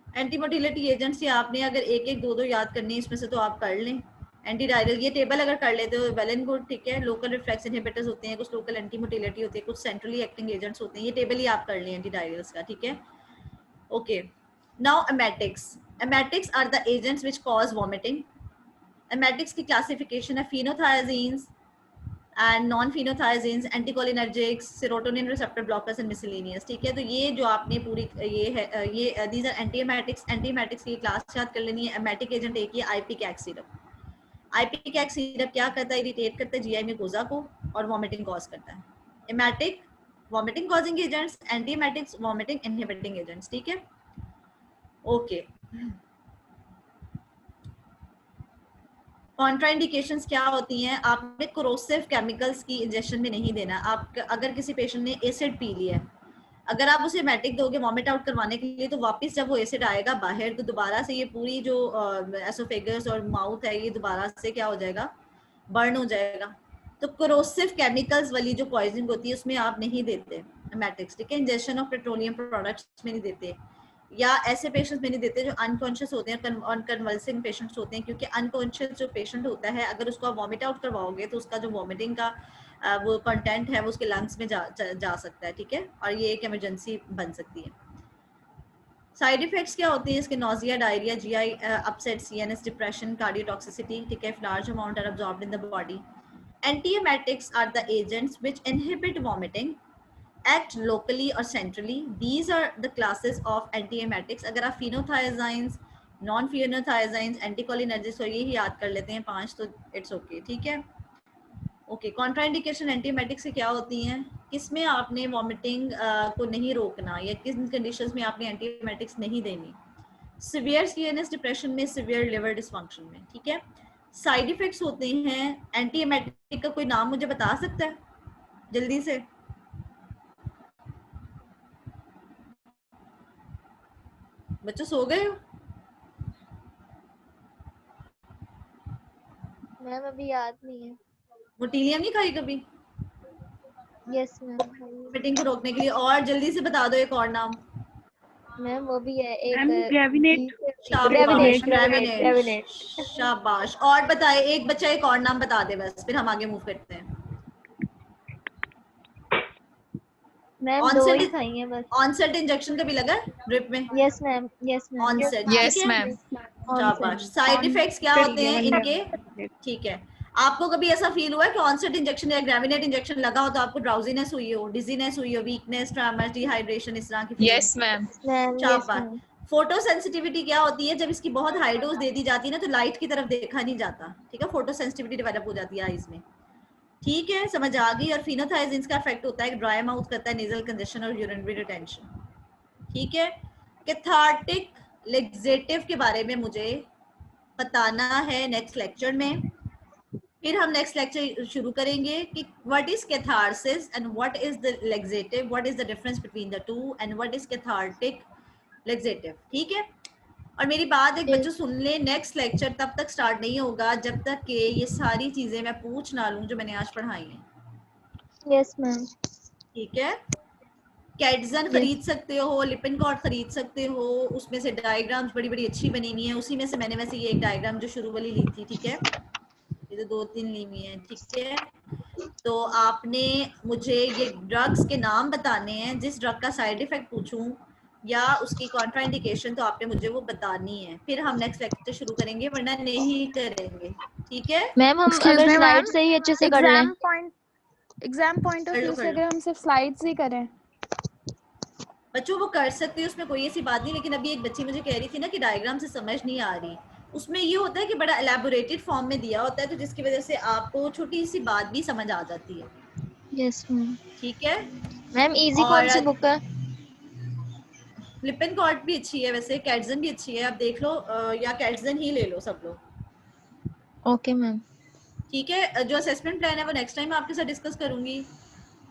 एंटीमोटिलिटी एजेंट्स ये आपने अगर एक एक दो दो याद करनी है इसमें से तो आप कर लें। एंटीडायरियल ये टेबल अगर कर लेते हो वेल एंड गुड, ठीक है। लोकल रिफ्लेक्स इनहिबिटर्स होते हैं, कुछ लोकल एंटीमोटिलिटी होती है, कुछ सेंट्रली एक्टिंग एजेंट्स होते हैं, ये टेबल ही आप कर लें एंटीडायरियल्स का, ठीक है। Okay, now emetics. Emetics are the agents which cause vomiting. Emetics की क्लासिफिकेशन है phenothiazines and non phenothiazines, anticholinergics, serotonin receptor blockers and miscellaneous, ठीक है। तो ये जो आपने पूरी ये दीज आर एंटीएमेटिक्स। एंटीएमेटिक्स की क्लास याद कर लेनी है। एमेटिक एजेंट एक ही आईपीकैक सिरप। आईपीकैक सिरप क्या करता है? इरिटेट करता है जीआई म्यूकोजा को और वॉमिटिंग कॉज करता है। Emetic vomiting causing agents, एंटीएमेटिक्स vomiting inhibiting agents, ठीक है। ओके, कॉन्ट्राइंडिकेशंस क्या होती हैं? आपने कोरोसिव केमिकल्स की इंजेक्शन में नहीं देना। आप अगर किसी पेशेंट ने एसिड पी लिया है, अगर आप उसे एमेटिक दोगे वॉमिट आउट करवाने के लिए तो वापस जब वो एसिड आएगा बाहर तो दोबारा से ये पूरी जो एसोफेगस और माउथ है ये दोबारा से क्या हो जाएगा? बर्न हो जाएगा। तो कोरोसिव केमिकल्स वाली जो पॉइजनिंग होती है उसमें आप नहीं देते एमेटिक्स, ठीक है। इंजेक्शन ऑफ पेट्रोलियम प्रोडक्ट्स में नहीं देते, या ऐसे पेशेंट्स में नहीं देते जो अनकॉन्शियस होते हैं, कन्वल्सिंग पेशेंट्स होते हैं, क्योंकि अनकॉन्शियस जो पेशेंट होता है अगर उसको आप वॉमिट आउट करवाओगे तो उसका जो वॉमिटिंग का वो कंटेंट है वो उसके लंग्स में जा सकता है, ठीक है, और ये एक इमरजेंसी बन सकती है। साइड इफेक्ट्स क्या होते हैं इसके? Nausea, diarrhoea, GI upset, CNS, depression, cardiotoxicity, ठीक है, large amount are absorbed in the body. Antiemetics are the agents which inhibit vomiting, act locally or centrally. These are the classes of antiemetics. अगर आप phenothiazines, non-phenothiazines, anticholinergics और यही याद कर लेते हैं 5 तो it's okay, ठीक है। ओके, कॉन्ट्राइंडिकेशन एंटीएमेटिक्स से क्या होती हैं? किसमें आपने वॉमिटिंग को नहीं रोकना या किस कंडीशंस में आपने एंटीएमेटिक्स नहीं देनी? सिवियर सीएनएस डिप्रेशन में, सिवियर लिवर डिसफंक्शन में, ठीक है। साइड इफेक्ट्स होते हैं एंटीएमेटिक का, कोई नाम मुझे बता सकता है जल्दी से? बच्चों सो गए हो? मैम अभी याद नहीं है। मोटिलियम नहीं खाई कभी? Yes ma'am. वॉमिटिंग को रोकने के लिए, और जल्दी से बता दो एक और नाम। मैम वो भी है एक ग्रेविनेट। ग्रेविनेट, शाबाश। और बताए एक बच्चा एक और नाम बता दे बस, फिर हम आगे मूव करते हैं। मैम दो ही खाई हैं बस। ऑनसेट इंजेक्शन कभी लगा ड्रिप में? Yes ma'am, yes ma'am. Onset, yes ma'am. शाबाश। साइड इफेक्ट्स क्या होते हैं इनके? ठीक है, आपको कभी ऐसा फील हुआ है कि ऑनसेट इंजेक्शन या ग्रेविनेट इंजेक्शन लगा हो तो आपको ड्राउजीनेस हुई हो, डिजीनेस हुई हो, वीकनेस, ट्रेमर, डिहाइड्रेशन, इस तरह की? Yes ma'am. शाबाश। फोटो सेंसिटिविटी क्या होती है? जब इसकी बहुत हाई डोज दे दी जाती है ना तो लाइट की तरफ देखा नहीं जाता, ठीक है, फोटो सेंसिटिविटी डेवलप हो जाती है आईज में, ठीक है, समझ आ गई। और फिनोथाइजिन्स का इफेक्ट होता है, ड्राई माउथ करता है, नेजल कंजेशन और यूरिनरी रिटेंशन, ठीक है। कैथार्टिक लेक्सेटिव के बारे में मुझे बताना है नेक्स्ट लेक्चर में, फिर हम नेक्स्ट लेक्चर शुरू करेंगे कि what is catharsis and what is the laxative, what is the difference between the two and what is cathartic laxative, ठीक है। और मेरी बात एक बच्चों सुन ले, नेक्स्ट लेक्चर तब तक स्टार्ट नहीं होगा जब तक कि ये सारी चीजें मैं पूछ ना लूं जो मैंने आज पढ़ाई हैं। Yes ma'am. ठीक है, कैटजन खरीद सकते हो, लिपिनकॉर्ड खरीद सकते हो, उसमें से डायग्राम्स बड़ी बड़ी अच्छी बनी हुई है, उसी में से मैंने वैसे ये एक डायग्राम जो शुरू वाली ली थी, ठीक है, ये तो 2-3 ली हुई है, ठीक है। तो आपने मुझे ये ड्रग्स के नाम बताने हैं, जिस ड्रग का साइड इफेक्ट पूछूं या उसकी कॉन्ट्राइंडिकेशन तो आपने मुझे वो बतानी है, फिर हम नेक्स्ट लेक्चर शुरू करेंगे, वरना नहीं करेंगे, ठीक है मैम। हम अगर स्लाइड से ही अच्छे से कर लें, एग्जाम पॉइंट ऑफ व्यू से अगर हम सिर्फ स्लाइड्स ही करें बच्चों, वो कर सकते हैं, उसमें कोई ऐसी बात नहीं। लेकिन अभी एक बच्ची मुझे कह रही थी ना कि डायग्राम से समझ नहीं आ रही, उसमें ये होता है कि बड़ा एलैबोरेटेड फॉर्म में दिया होता है, तो जिसकी वजह से आपको छोटी सी बात भी समझ आ जाती है। Yes ma'am. ठीक है मैम इजी कौन सी बुक है? लिपिनकॉर्ड भी अच्छी है, वैसे कैटजन भी अच्छी है, आप देख लो, या कैटजन ही ले लो सब लोग। Okay ma'am. ठीक है, जो असेसमेंट प्लान है वो नेक्स्ट टाइम आपके साथ डिस्कस करूंगी।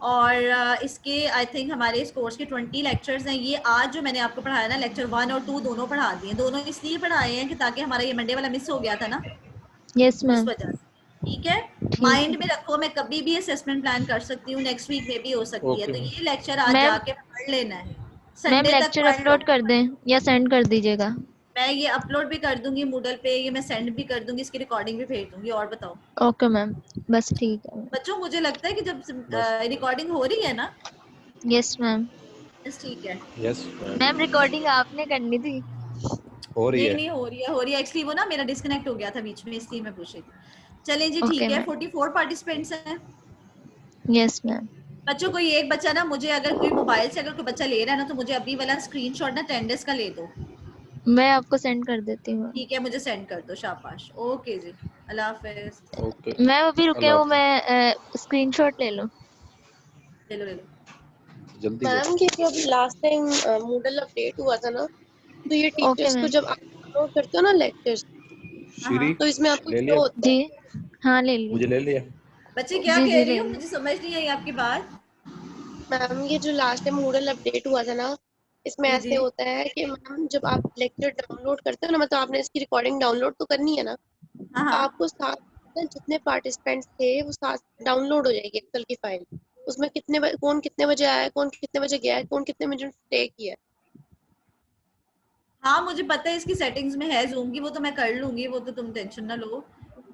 और इसके आई थिंक हमारे इस कोर्स के 20 लेक्चर्स हैं। ये आज जो मैंने आपको पढ़ाया ना, लेक्चर 1 और 2 दोनों पढ़ा दिए, दोनों इसलिए पढ़ाए हैं कि ताकि हमारा ये मंडे वाला मिस हो गया था ना, यस मैम। उस वजह से। ठीक है, माइंड में रखो, मैं कभी भी असेसमेंट प्लान कर सकती हूँ, नेक्स्ट वीक में भी हो सकती है, तो ये लेक्चर आज जाके पढ़ लेना है, मैम संडे तक लेक्चर अपलोड कर दें या सेंड कर दीजिएगा? मैं ये अपलोड भी कर दूंगी मूडल पे, ये मैं सेंड भी कर दूंगी, इसकी रिकॉर्डिंग भी भेज दूंगी। और बताओ? ओके मैम, बस ठीक है बच्चों, मुझे लगता है कि जब रिकॉर्डिंग हो रही है ना? Yes ma'am. यस, ठीक है। यस मैम रिकॉर्डिंग आपने करनी थी। हो रही है। नहीं हो रही है एक्चुअली, वो ना मेरा डिस्कनेक्ट हो गया था बीच में, इसलिए मैं पूछ रही थी। चलें जी, ठीक है। 44 पार्टिसिपेंट्स हैं। Yes ma'am. बच्चों, कोई एक बच्चा ना मुझे, अगर कोई मोबाइल से अगर कोई बच्चा ले रहा है ना, तो मुझे अभी वाला स्क्रीनशॉट ना अटेंडेंस का ले दो। मैं आपको सेंड कर देती हूँ। ठीक है, मुझे सेंड कर दो, शाबाश। ओके जी, अल्लाह हाफिज। ओके, मैं अभी रुके हूँ, मैं स्क्रीनशॉट ले लूँ। ले लो जल्दी मैम कि जब लास्ट टाइम मूडल अपडेट हुआ था ना, तो ये टीचर्स को जब आप अपलोड करते हो ना लेक्चर्स, श्री तो इसमें आपको ले शो लिया? होता है। जी हाँ, ले लिया। मुझे ले लिया। बच्चे, क्या जी, कह रही ले हो? लिया। मुझे समझ नहीं आई आपकी बात। मैम ये जो लास्ट टाइम मूडल अपडेट हुआ था ना, इसमें जी ऐसे जी। होता है कि मैम जब आप लेक्चर डाउनलोड करते हो ना, मतलब आपने इसकी रिकॉर्डिंग डाउनलोड तो करनी है ना, हाँ हाँ। आपको साथ में जितने पार्टिसिपेंट्स थे वो साथ डाउनलोड हो जाएगी एक्सेल की फाइल। उसमें कौन कितने बजे आया, कौन कितने बजे गया, कौन कितने मिनट स्टे किया। हाँ, मुझे पता है, इसकी सेटिंग्स में है जूम की, वो तो मैं कर लूंगी, वो तो तुम टेंशन ना लो।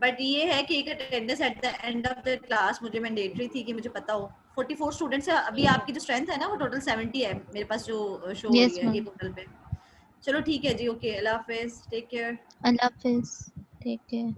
बट ये है कि एक attendance at the end of the class मुझे मैंडेटरी थी कि मुझे पता हो। 44 स्टूडेंट्स है। अभी आपकी जो स्ट्रेंथ है ना, वो टोटल 70 है मेरे पास जो शो हो रही है ये पोर्टल पे। चलो ठीक है जी, ओके, अल्लाह हाफिज, टेक केयर। अल्लाह हाफिज, टेक केयर।